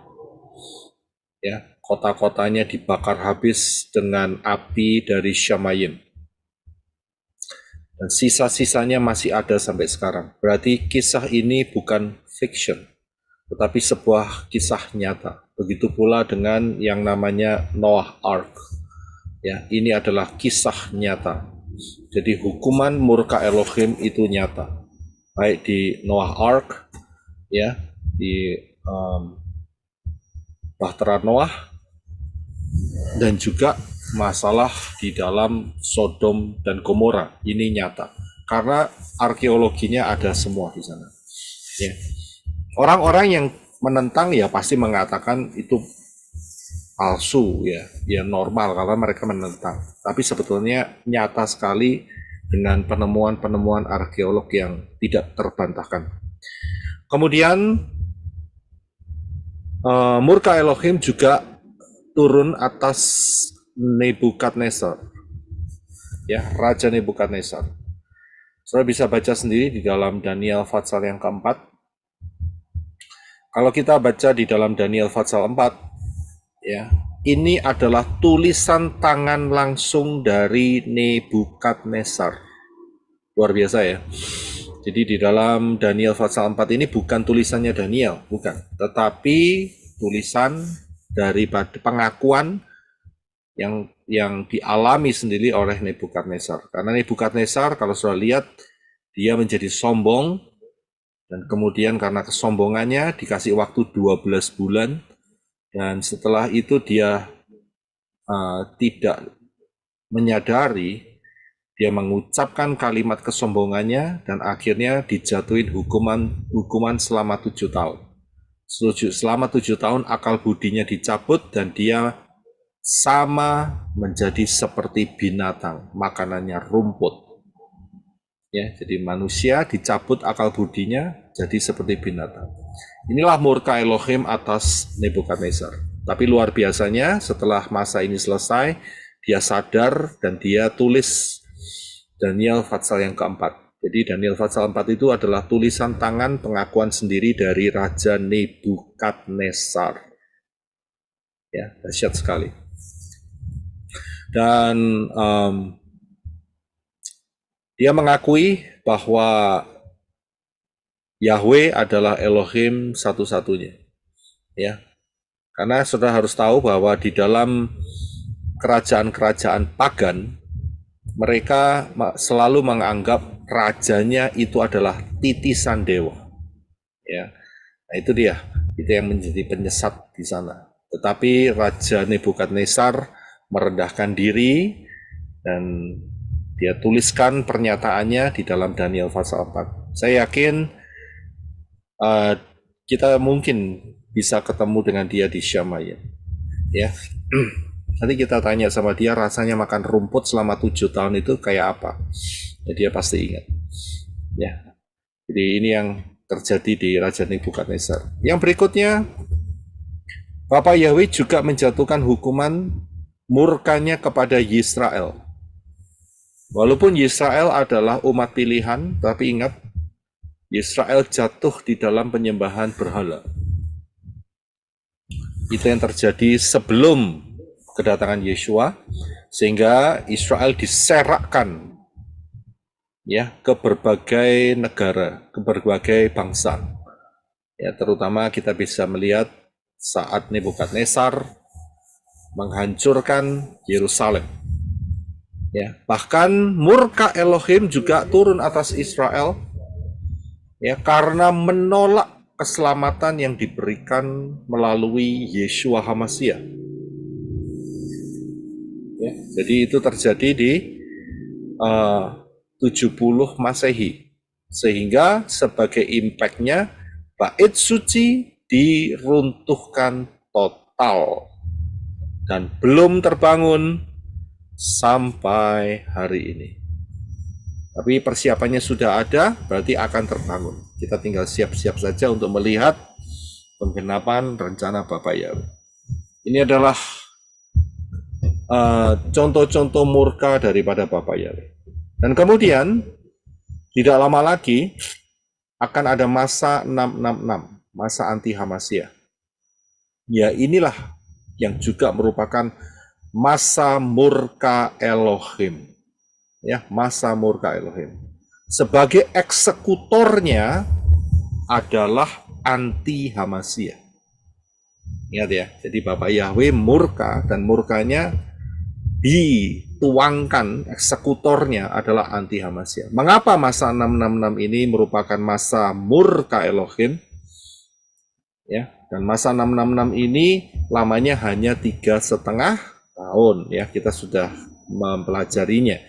Ya, kota-kotanya dibakar habis dengan api dari Syamayim. Dan sisa-sisanya masih ada sampai sekarang. Berarti kisah ini bukan fiction, tetapi sebuah kisah nyata. Begitu pula dengan yang namanya Noah Ark. Ya, ini adalah kisah nyata. Jadi hukuman murka Elohim itu nyata. Baik di Noah Ark, ya, di Bahtera Noah, dan juga masalah di dalam Sodom dan Gomora. Ini nyata. Karena arkeologinya ada semua di sana. Ya. Orang-orang yang menentang ya pasti mengatakan itu palsu, ya, ya normal karena mereka menentang. Tapi sebetulnya nyata sekali dengan penemuan-penemuan arkeolog yang tidak terbantahkan. Kemudian murka Elohim juga turun atas Nebukadnezar, ya, Raja Nebukadnezar. Saudara bisa baca sendiri di dalam Daniel pasal yang keempat. Kalau kita baca di dalam Daniel pasal 4, ya, ini adalah tulisan tangan langsung dari Nebukadnezar. Luar biasa ya. Jadi di dalam Daniel pasal 4 ini bukan tulisannya Daniel, bukan. Tetapi tulisan daripada pengakuan yang dialami sendiri oleh Nebukadnezar. Karena Nebukadnezar kalau sudah lihat, dia menjadi sombong, dan kemudian karena kesombongannya dikasih waktu 12 bulan, dan setelah itu dia tidak menyadari, dia mengucapkan kalimat kesombongannya, dan akhirnya dijatuhin hukuman selama 7 tahun. Selama 7 tahun akal budinya dicabut, dan dia sama menjadi seperti binatang, makanannya rumput. Ya, jadi manusia dicabut akal budinya jadi seperti binatang. Inilah murka Elohim atas Nebukadnezar. Tapi luar biasanya setelah masa ini selesai, dia sadar dan dia tulis Daniel pasal yang keempat. Jadi Daniel pasal 4 itu adalah tulisan tangan pengakuan sendiri dari Raja Nebukadnezar. Ya, dahsyat sekali. Dan dia mengakui bahwa Yahweh adalah Elohim satu-satunya. Ya, karena saudara harus tahu bahwa di dalam kerajaan-kerajaan pagan, mereka selalu menganggap rajanya itu adalah titisan dewa. Ya, nah itu dia, itu yang menjadi penyesat di sana. Tetapi Raja Nebukadnezar merendahkan diri dan dia tuliskan pernyataannya di dalam Daniel pasal 4. Saya yakin kita mungkin bisa ketemu dengan dia di Syamayim. Ya. Nanti kita tanya sama dia rasanya makan rumput selama 7 tahun itu kayak apa. Ya, dia pasti ingat. Ya. Jadi ini yang terjadi di Raja Nebukadnezar. Yang berikutnya, Bapak Yahweh juga menjatuhkan hukuman murkanya kepada Yisrael. Walaupun Yisrael adalah umat pilihan, tapi ingat, Yisrael jatuh di dalam penyembahan berhala. Itu yang terjadi sebelum kedatangan Yeshua, sehingga Israel diserakkan ya ke berbagai negara, ke berbagai bangsa. Ya, terutama kita bisa melihat saat Nebukadnezar menghancurkan Yerusalem. Ya, bahkan murka Elohim juga turun atas Israel, ya, karena menolak keselamatan yang diberikan melalui Yeshua HaMashiach. Ya, jadi itu terjadi di 70 Masehi, sehingga sebagai impact-nya bait suci diruntuhkan total dan belum terbangun sampai hari ini. Tapi persiapannya sudah ada, berarti akan terbangun. Kita tinggal siap-siap saja untuk melihat penggenapan rencana Bapak Yahweh. Ini adalah contoh-contoh murka daripada Bapak Yahweh. Dan kemudian tidak lama lagi akan ada masa 666, masa anti Hamashiach. Ya, inilah yang juga merupakan masa murka Elohim. Ya, masa murka Elohim. Sebagai eksekutornya adalah anti Hamashiach. Ingat ya, jadi Bapak Yahweh murka dan murkanya dituangkan, eksekutornya adalah anti Hamashiach. Mengapa masa 666 ini merupakan masa murka Elohim? Ya, dan masa 666 ini lamanya hanya 3,5 tahun. Ya, kita sudah mempelajarinya.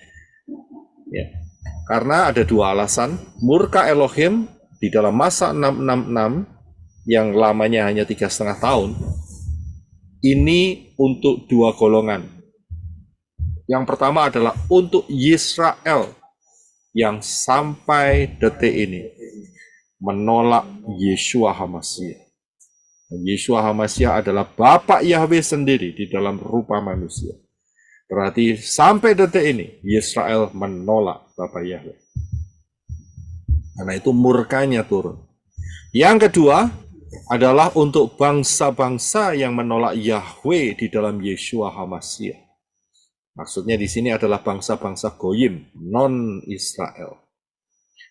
Ya, karena ada dua alasan. Murka Elohim di dalam masa 666 yang lamanya hanya 3,5 tahun, ini untuk dua golongan. Yang pertama adalah untuk Yisrael yang sampai detik ini menolak Yeshua HaMashiach. Yeshua HaMashiach adalah Bapak Yahweh sendiri di dalam rupa manusia. Berarti sampai detik ini Yisrael menolak Bapak Yahweh. Karena itu murkanya turun. Yang kedua adalah untuk bangsa-bangsa yang menolak Yahweh di dalam Yeshua HaMashiach. Maksudnya di sini adalah bangsa-bangsa Goyim, non-Israel.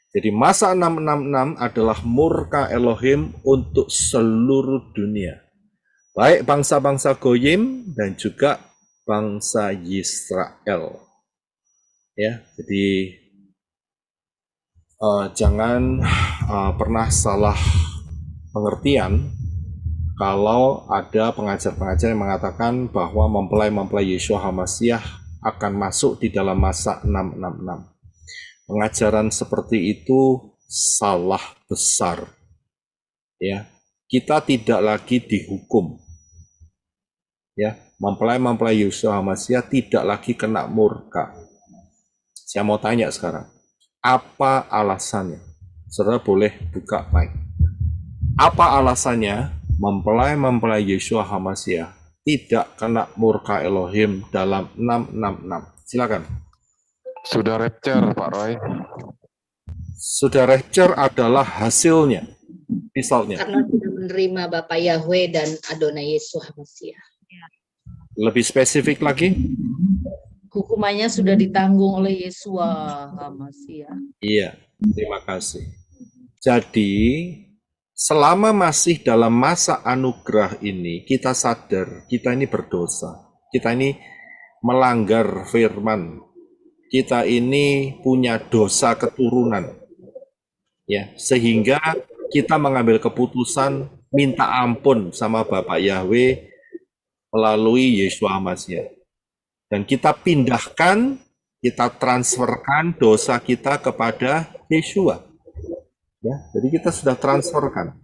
Jadi masa 666 adalah murka Elohim untuk seluruh dunia. Baik bangsa-bangsa Goyim dan juga bangsa Yisrael. Ya, jadi jangan pernah salah pengertian kalau ada pengajar-pengajar yang mengatakan bahwa mempelai-mempelai Yeshua HaMashiach akan masuk di dalam masa 666. Pengajaran seperti itu salah besar. Ya, kita tidak lagi dihukum. Ya, mempelai-mempelai Yeshua HaMashiach tidak lagi kena murka. Saya mau tanya sekarang, apa alasannya? Saudara boleh buka mic. Apa alasannya mempelai-mempelai Yeshua HaMashiach tidak kena murka Elohim dalam 666? Silakan. Sudah rapture, Pak Roy. Sudah rapture adalah hasilnya, resultnya. Karena sudah menerima Bapak Yahweh dan Adonai Yeshua HaMashiach. Lebih spesifik lagi? Hukumannya sudah ditanggung oleh Yeshua HaMashiach. Iya, terima kasih. Jadi selama masih dalam masa anugerah ini, kita sadar kita ini berdosa. Kita ini melanggar firman. Kita ini punya dosa keturunan. Ya, sehingga kita mengambil keputusan minta ampun sama Bapak Yahweh melalui Yeshua HaMashiach. Dan kita pindahkan, kita transferkan dosa kita kepada Yeshua. Ya, jadi kita sudah transferkan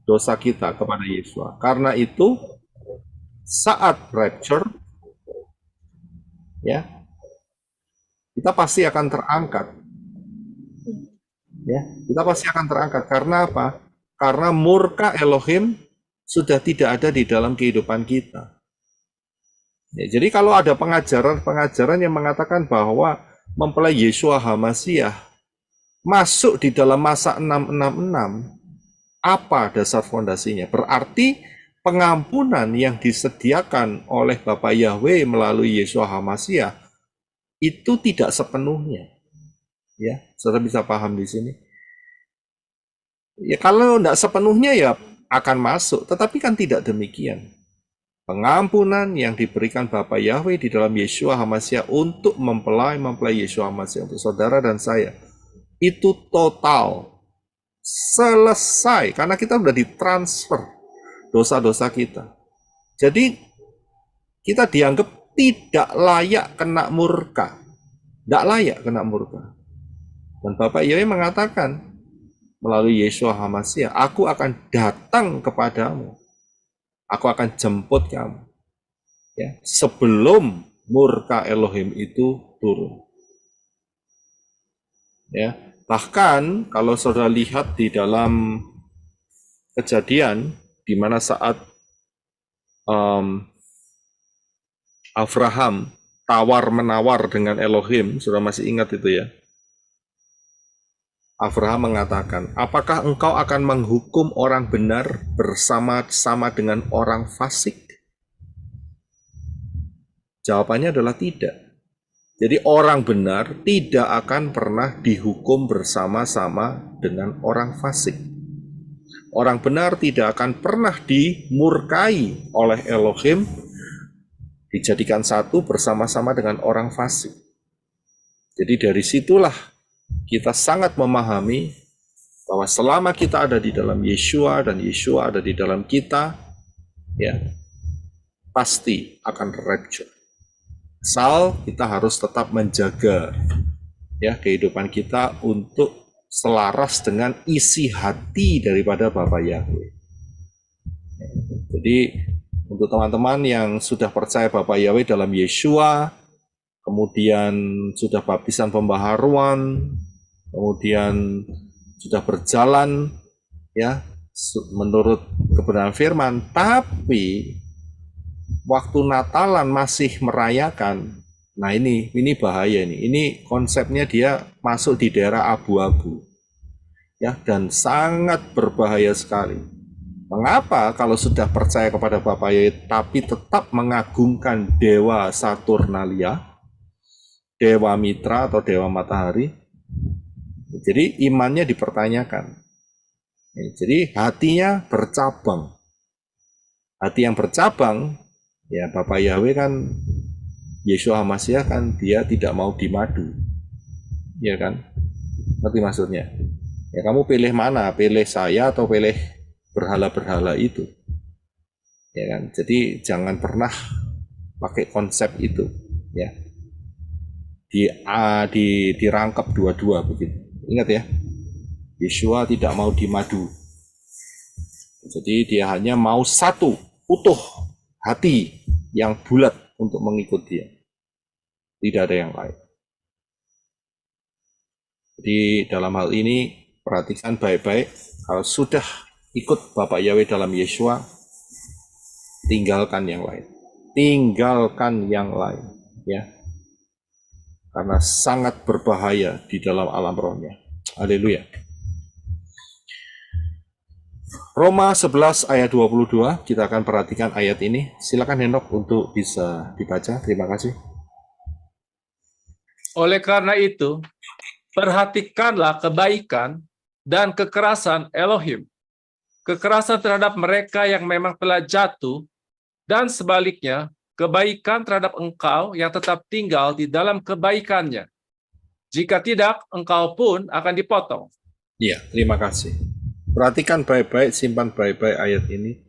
dosa kita kepada Yeshua. Karena itu saat rapture, ya, kita pasti akan terangkat. Ya, kita pasti akan terangkat. Karena apa? Karena murka Elohim sudah tidak ada di dalam kehidupan kita. Ya, jadi kalau ada pengajaran yang mengatakan bahwa mempelai Yeshua HaMashiach masuk di dalam masa 666, apa dasar fondasinya? Berarti pengampunan yang disediakan oleh Bapak Yahweh melalui Yeshua HaMashiach itu tidak sepenuhnya. Ya, saudara bisa paham di sini. Ya kalau tidak sepenuhnya ya akan masuk, tetapi kan tidak demikian. Pengampunan yang diberikan Bapa Yahweh di dalam Yeshua HaMashiach untuk mempelai Yeshua HaMashiach untuk saudara dan saya itu total selesai karena kita sudah ditransfer dosa-dosa kita. Jadi kita dianggap tidak layak kena murka, tidak layak kena murka. Dan Bapak Yahweh mengatakan melalui Yeshua HaMashiach, aku akan datang kepadamu. Aku akan jemput kamu. Ya, sebelum murka Elohim itu turun. Ya, bahkan kalau saudara lihat di dalam Kejadian di mana saat Abraham tawar-menawar dengan Elohim, saudara masih ingat itu ya? Abraham mengatakan, apakah engkau akan menghukum orang benar bersama-sama dengan orang fasik? Jawabannya adalah tidak. Jadi orang benar tidak akan pernah dihukum bersama-sama dengan orang fasik. Orang benar tidak akan pernah dimurkai oleh Elohim, dijadikan satu bersama-sama dengan orang fasik. Jadi dari situlah kita sangat memahami bahwa selama kita ada di dalam Yeshua dan Yeshua ada di dalam kita, ya pasti akan rapture. Asal kita harus tetap menjaga ya kehidupan kita untuk selaras dengan isi hati daripada Bapa Yahweh. Jadi untuk teman-teman yang sudah percaya Bapa Yahweh dalam Yeshua, kemudian sudah baptisan pembaharuan, kemudian sudah berjalan ya menurut kebenaran firman, tapi waktu Natalan masih merayakan. Nah ini bahaya nih. Ini konsepnya dia masuk di daerah abu-abu. Ya, dan sangat berbahaya sekali. Mengapa kalau sudah percaya kepada Bapa Yahweh tapi tetap mengagungkan dewa Saturnalia, dewa Mitra atau dewa matahari? Jadi imannya dipertanyakan. Jadi hatinya bercabang. Hati yang bercabang, ya Bapa Yahweh kan, Yeshua HaMashiach kan dia tidak mau dimadu. Ya kan? Ngerti maksudnya? Ya kamu pilih mana? Pilih saya atau pilih berhala-berhala itu? Ya kan? Jadi jangan pernah pakai konsep itu, ya. Dirangkap dua-dua begitu. Ingat ya, Yeshua tidak mau dimadu. Jadi dia hanya mau satu, utuh hati yang bulat untuk mengikut dia. Tidak ada yang lain. Jadi dalam hal ini, perhatikan baik-baik, kalau sudah ikut Bapak Yahweh dalam Yeshua, tinggalkan yang lain. Tinggalkan yang lain. Ya. Karena sangat berbahaya di dalam alam rohnya. Haleluya. Roma 11 ayat 22, kita akan perhatikan ayat ini. Silakan Henok untuk bisa dibaca. Terima kasih. Oleh karena itu, perhatikanlah kebaikan dan kekerasan Elohim. Kekerasan terhadap mereka yang memang telah jatuh, dan sebaliknya, kebaikan terhadap engkau yang tetap tinggal di dalam kebaikannya. Jika tidak, engkau pun akan dipotong. Iya, terima kasih. Perhatikan baik-baik, simpan baik-baik ayat ini.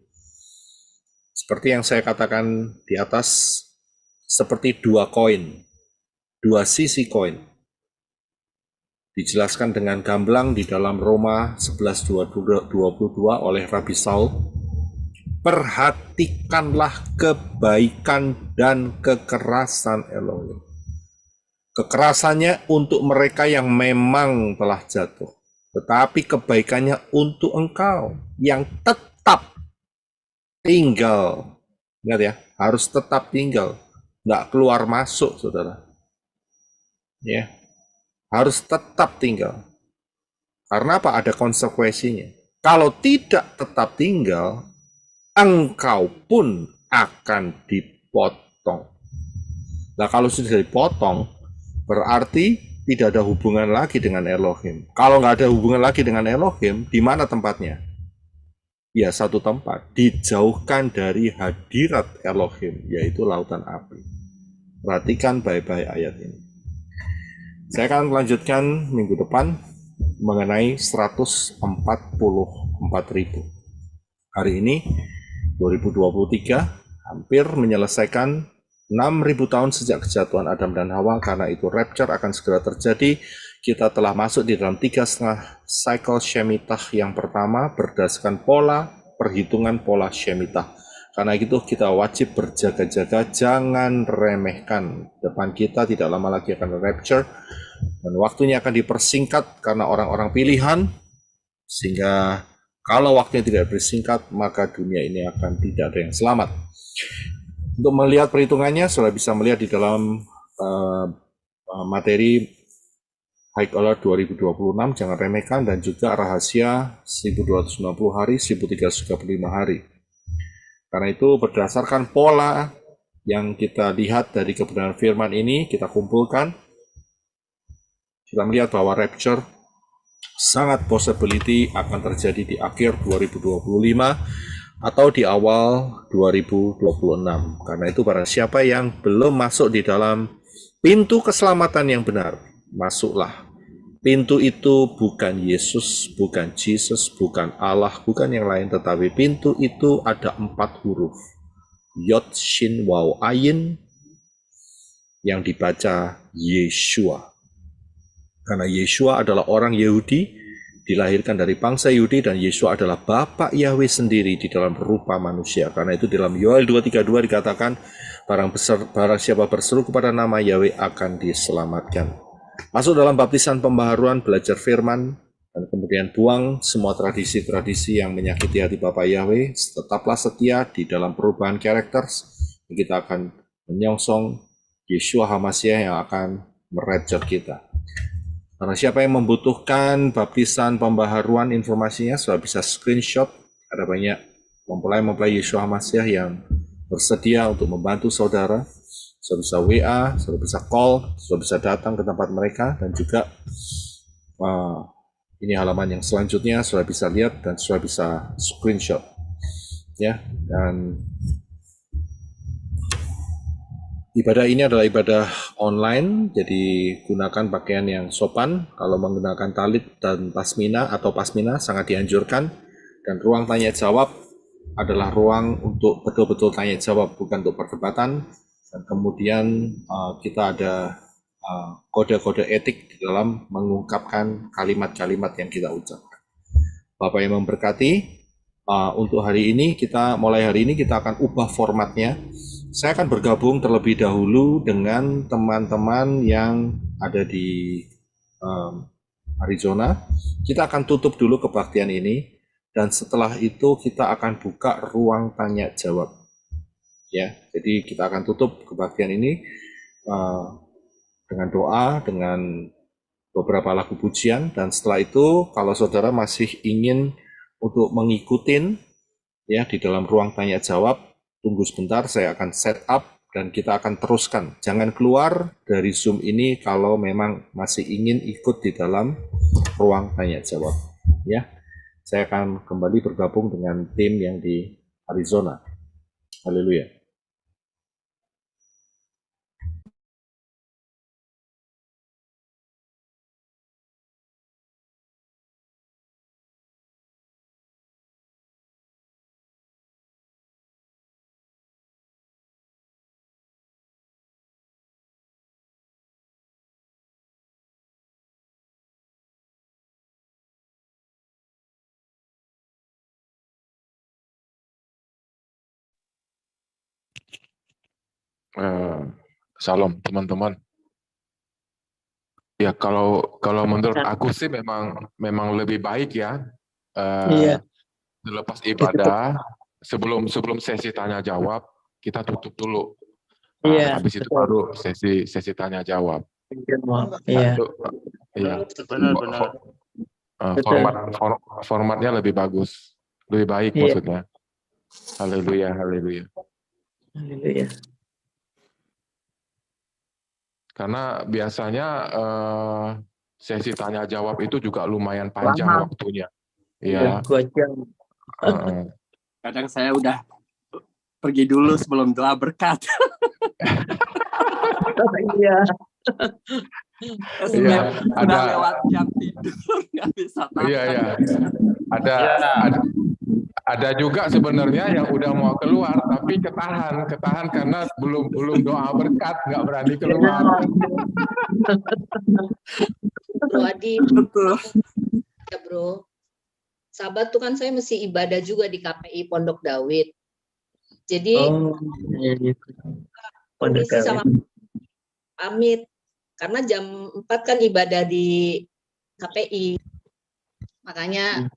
Seperti yang saya katakan di atas, seperti dua koin, dua sisi koin. Dijelaskan dengan gamblang di dalam Roma 11:22 oleh Rabi Saul. Perhatikanlah kebaikan dan kekerasan Elohim. Kekerasannya untuk mereka yang memang telah jatuh, tetapi kebaikannya untuk engkau yang tetap tinggal. Ingat ya, harus tetap tinggal, nggak keluar masuk, saudara. Ya, harus tetap tinggal. Karena apa? Ada konsekuensinya. Kalau tidak tetap tinggal, engkau pun akan dipotong. Nah, kalau sudah dipotong, berarti tidak ada hubungan lagi dengan Elohim. Kalau nggak ada hubungan lagi dengan Elohim, di mana tempatnya? Ya, satu tempat, dijauhkan dari hadirat Elohim, yaitu lautan api. Perhatikan baik-baik ayat ini. Saya akan melanjutkan minggu depan mengenai 144.000. Hari ini, 2023, hampir menyelesaikan 6.000 tahun sejak kejatuhan Adam dan Hawa. Karena itu rapture akan segera terjadi. Kita telah masuk di dalam 3,5 cycle Shemitah yang pertama berdasarkan perhitungan pola Shemitah. Karena itu kita wajib berjaga-jaga, jangan remehkan. Depan kita tidak lama lagi akan rapture, dan waktunya akan dipersingkat karena orang-orang pilihan, sehingga kalau waktunya tidak bersingkat, maka dunia ini akan tidak ada yang selamat. Untuk melihat perhitungannya, sudah bisa melihat di dalam materi High Alert 2026, jangan remehkan, dan juga rahasia 1290 hari, 1335 hari. Karena itu berdasarkan pola yang kita lihat dari kebenaran firman ini, kita kumpulkan, kita melihat bahwa rapture sangat possibility akan terjadi di akhir 2025 atau di awal 2026. Karena itu barang siapa yang belum masuk di dalam pintu keselamatan yang benar, masuklah. Pintu itu bukan Yesus, bukan Jesus, bukan Allah, bukan yang lain, tetapi pintu itu ada 4 huruf. Yod, Shin, Waw, Ayin, yang dibaca Yeshua. Karena Yeshua adalah orang Yahudi, dilahirkan dari bangsa Yahudi, dan Yeshua adalah Bapa Yahweh sendiri di dalam rupa manusia. Karena itu dalam Yoel 2:32 dikatakan, barang siapa berseru kepada nama Yahweh akan diselamatkan. Masuk dalam baptisan pembaharuan, belajar firman, dan kemudian buang semua tradisi-tradisi yang menyakiti hati Bapa Yahweh. Tetaplah setia di dalam perubahan karakter. Kita akan menyongsong Yeshua HaMashiach yang akan merapture kita. Karena siapa yang membutuhkan baptisan pembaharuan, informasinya sudah bisa screenshot. Ada banyak mempelai Yeshua HaMashiach yang bersedia untuk membantu saudara. Sudah bisa WA, sudah bisa call, sudah bisa datang ke tempat mereka, dan juga ini halaman yang selanjutnya sudah bisa lihat dan sudah bisa screenshot, ya. Dan ibadah ini adalah ibadah online, jadi gunakan pakaian yang sopan. Kalau menggunakan talit dan pasmina atau pasmina sangat dianjurkan. Dan ruang tanya jawab adalah ruang untuk betul-betul tanya jawab, bukan untuk perdebatan. Dan kemudian kita ada kode-kode etik di dalam mengungkapkan kalimat-kalimat yang kita ucapkan. Bapak yang memberkati, untuk hari ini mulai hari ini kita akan ubah formatnya. Saya akan bergabung terlebih dahulu dengan teman-teman yang ada di Arizona. Kita akan tutup dulu kebaktian ini, dan setelah itu kita akan buka ruang tanya jawab. Ya, jadi kita akan tutup kebaktian ini dengan doa, dengan beberapa lagu pujian, dan setelah itu kalau saudara masih ingin untuk mengikutin ya di dalam ruang tanya jawab, tunggu sebentar, saya akan set up dan kita akan teruskan. Jangan keluar dari Zoom ini kalau memang masih ingin ikut di dalam ruang tanya jawab. Ya, saya akan kembali bergabung dengan tim yang di Arizona. Haleluya. Shalom teman-teman. Ya kalau menurut aku sih memang lebih baik ya. Selepas ibadah, sebelum sesi tanya jawab, kita tutup dulu. Habis itu baru sesi tanya jawab. Iya. Benar-benar. Formatnya lebih bagus, lebih baik maksudnya. Haleluya, haleluya. Haleluya. Karena biasanya sesi tanya jawab itu juga lumayan panjang Lama. waktunya. Ya, Iya. 2 jam. Kadang saya udah pergi dulu sebelum doa berkat. Iya. Iya, Udah ada. lewat jam tidur, nggak bisa tahan. Iya, iya. Ada juga sebenarnya yang udah mau keluar tapi ketahan karena belum doa berkat, nggak berani keluar. Bro Adi, Betul. ya bro. Sabat tuh kan saya mesti ibadah juga di KPI Pondok Dawit. Jadi kondisi sama pamit karena jam 4 kan ibadah di KPI. Makanya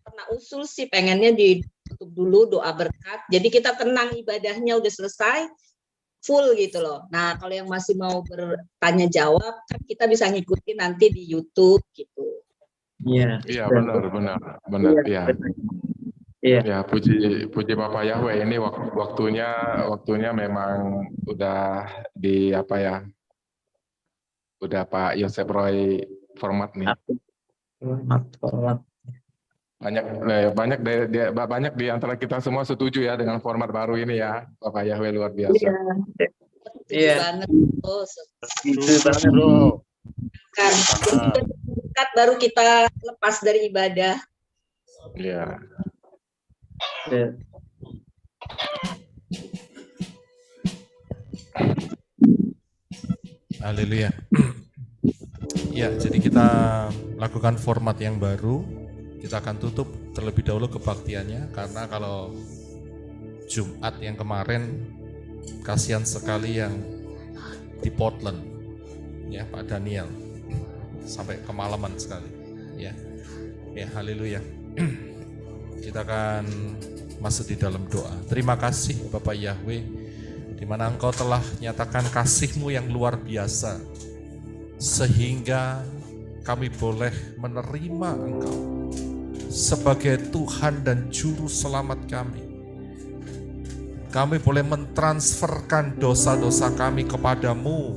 pernah usul sih pengennya ditutup dulu doa berkat. Jadi kita tenang ibadahnya udah selesai full gitu loh. Nah, kalau yang masih mau bertanya jawab kan kita bisa ngikutin nanti di YouTube gitu. Iya. Iya, benar. Iya. Ya, puji Bapak Yahweh, ini waktunya memang udah udah Pak Yosef Roy format nih. Format. Banyak di antara kita semua setuju ya dengan format baru ini ya, Bapak Yahweh luar biasa. Iya. Banget. Oh, Itu banget. Bro. Kan berkat baru kita lepas dari ibadah. Iya. Haleluya. Ya, jadi kita lakukan format yang baru. Kita akan tutup terlebih dahulu kebaktiannya karena kalau Jumat yang kemarin kasihan sekali yang di Portland, ya Pak Daniel, sampai kemalaman sekali, ya. Ya, haleluya. Kita akan masuk di dalam doa. Terima kasih Bapak Yahweh, di mana Engkau telah nyatakan kasih-Mu yang luar biasa, sehingga kami boleh menerima Engkau sebagai Tuhan dan Juru Selamat kami. Kami boleh mentransferkan dosa-dosa kami kepadamu,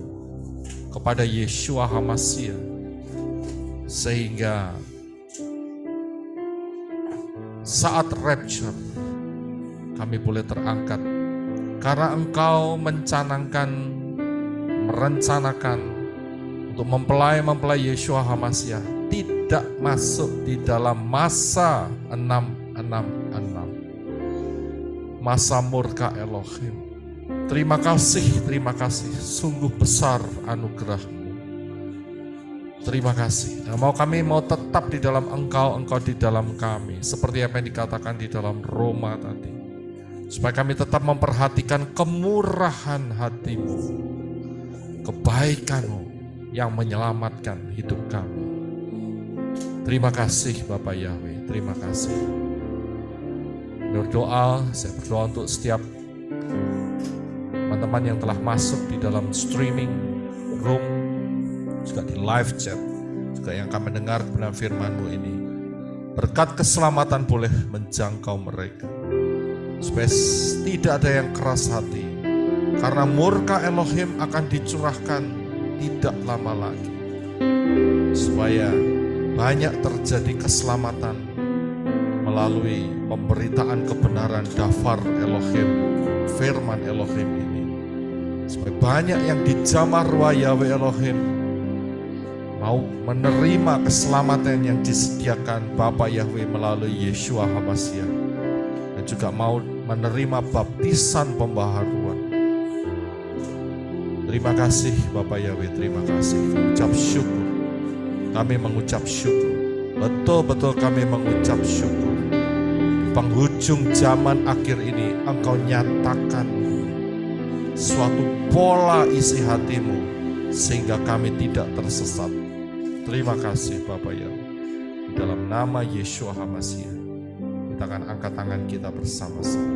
kepada Yeshua HaMashiach, sehingga saat rapture kami boleh terangkat karena Engkau merencanakan untuk mempelai Yeshua HaMashiach tidak masuk di dalam masa 666, masa murka Elohim. Terima kasih, sungguh besar anugerah-Mu. Terima kasih. Dan kami mau tetap di dalam Engkau di dalam kami, seperti apa yang dikatakan di dalam Roma tadi. Supaya kami tetap memperhatikan kemurahan hati-Mu, kebaikan-Mu yang menyelamatkan hidup kami. Terima kasih Bapak Yahweh, terima kasih. Saya berdoa untuk setiap teman-teman yang telah masuk di dalam streaming room, juga di live chat, juga yang akan mendengar kebenaran firman-Mu ini. Berkat keselamatan boleh menjangkau mereka, supaya tidak ada yang keras hati, karena murka Elohim akan dicurahkan tidak lama lagi, supaya banyak terjadi keselamatan melalui pemberitaan kebenaran dafar Elohim, firman Elohim ini. Supaya banyak yang dijamah ruah Yahweh Elohim mau menerima keselamatan yang disediakan Bapa Yahweh melalui Yeshua HaMashiach, dan juga mau menerima baptisan pembaharuan. Terima kasih Bapa Yahweh, terima kasih. Ucap syukur. Kami mengucap syukur. Betul-betul kami mengucap syukur. Di penghujung zaman akhir ini Engkau nyatakan suatu pola isi hati-Mu sehingga kami tidak tersesat. Terima kasih Bapak Yahweh. Di dalam nama Yeshua HaMashiach, kita akan angkat tangan kita bersama-sama.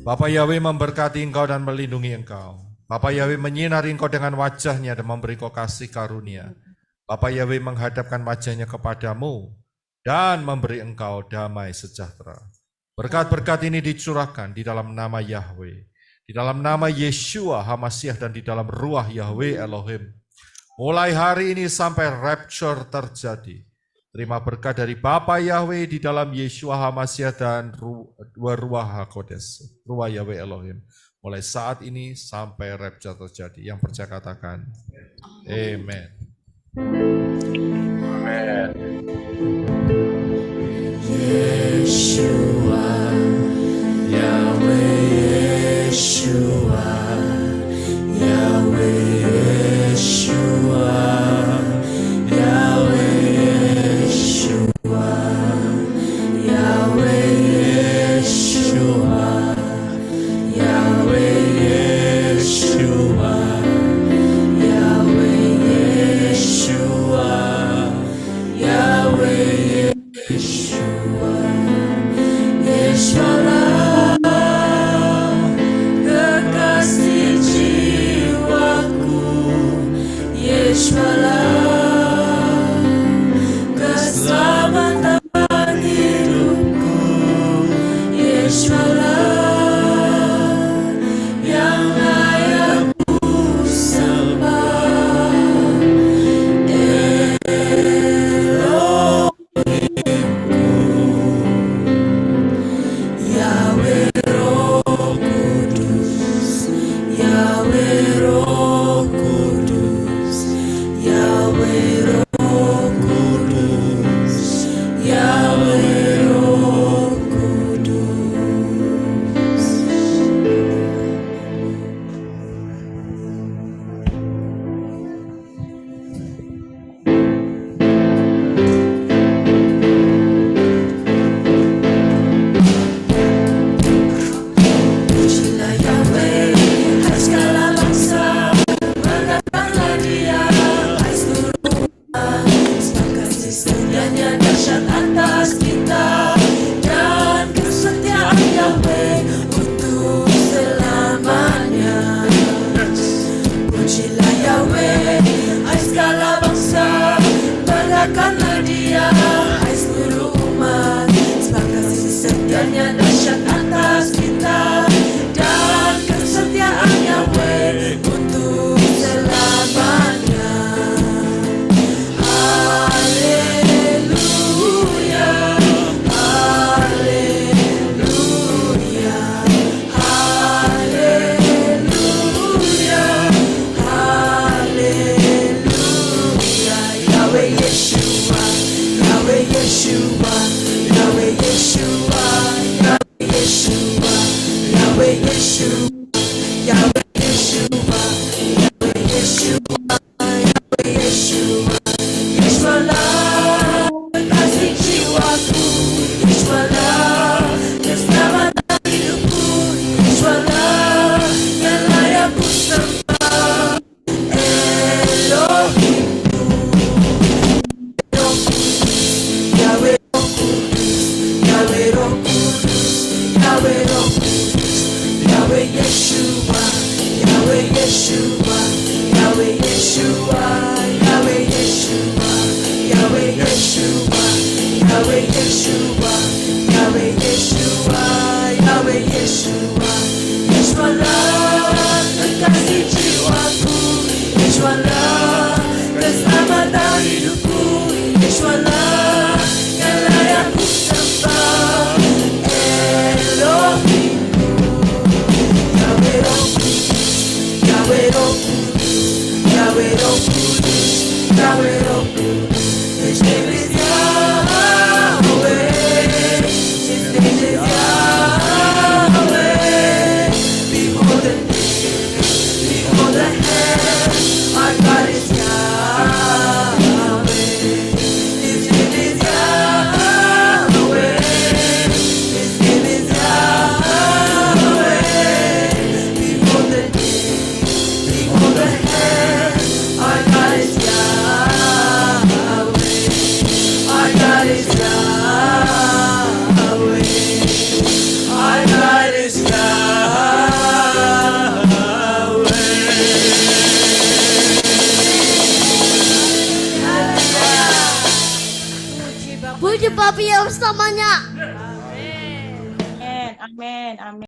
Bapak Yahweh memberkati Engkau dan melindungi Engkau. Bapak Yahweh menyinari Engkau dengan wajah-Nya dan memberi Engkau kasih karunia. Bapak Yahweh menghadapkan wajah-Nya kepadamu dan memberi engkau damai sejahtera. Berkat-berkat ini dicurahkan di dalam nama Yahweh, Di dalam nama Yeshua HaMasiah dan di dalam ruah Yahweh Elohim. Mulai hari ini sampai rapture terjadi. Terima berkat dari Bapa Yahweh di dalam Yeshua HaMasiah dan ruah HaKodes, ruah Yahweh Elohim. Mulai saat ini sampai rapture terjadi. Yang percaya katakan, Amen. Amen. Yeshua, Yahweh Yeshua, Yahweh Yeshua, Yahweh Yeshua, Yahweh Yeshua, Yahweh Yeshua, Yahweh Yeshua, Yahweh Yeshua, Yeshua, kekasih jiwaku, Yeshua, keselamatan hidupku, Yeshua, yang layak ku sembah, Yahweh Roh Kudus, Yahweh Roh Kudus, Yahweh Roh Kudus, Yahweh Roh Kudus. Pujilah Yahweh, hai segala bangsa, banggakanlah Dia, hai seluruh umat, sebab kasih setianya dahsyat atas kita, dan kesetiaan Yahweh untuk selamanya. Pujilah Yahweh, hai segala bangsa, banggakanlah Dia, hai seluruh umat, sebab kasih setianya dahsyat atas kita, dan kesetiaan Yahweh untuk selamanya. Haleluya, haleluya, haleluya, haleluya. Yahweh Yeshua, Yahweh Yeshua, Yahweh Yeshua, Yahweh Yeshua, Yahweh Yeshua, Yahweh Yeshua, Yahweh Yeshua, Yahweh Yeshua, Yeshua lah kekasih jiwaku, Yeshua lah keselamatan hidupku, Yeshua lah yang layak ku sembah, Elohimku, Yahweh Roh Kudus, Yahweh Roh Kudus, Yahweh Roh Kudus, Yahweh Yeshua, Yahweh Yeshua, Yahweh Yeshua, Yahweh Yeshua, Yahweh Yeshua, Yahweh Yeshua, Yahweh Yeshua, Yahweh Yeshua, Yeshua lah kekasih jiwaku, Yeshua lah keselamatan hidupku, Yeshua lah yang layak ku sembah, Elohimku, Yahweh Roh Kudus, Yahweh Roh Kudus, Yahweh Roh Kudus, Yahweh Roh Kudus. His name is Yahweh, His name is Yahweh. Behold the name, behold the hand, our God is Yahweh. His name is Yahweh, His name is Yahweh. Behold the name, behold the hand, our God is Yahweh. Our God is Yahweh. Our God is Puji Bapak yang selamanya. Amin, amin, amin.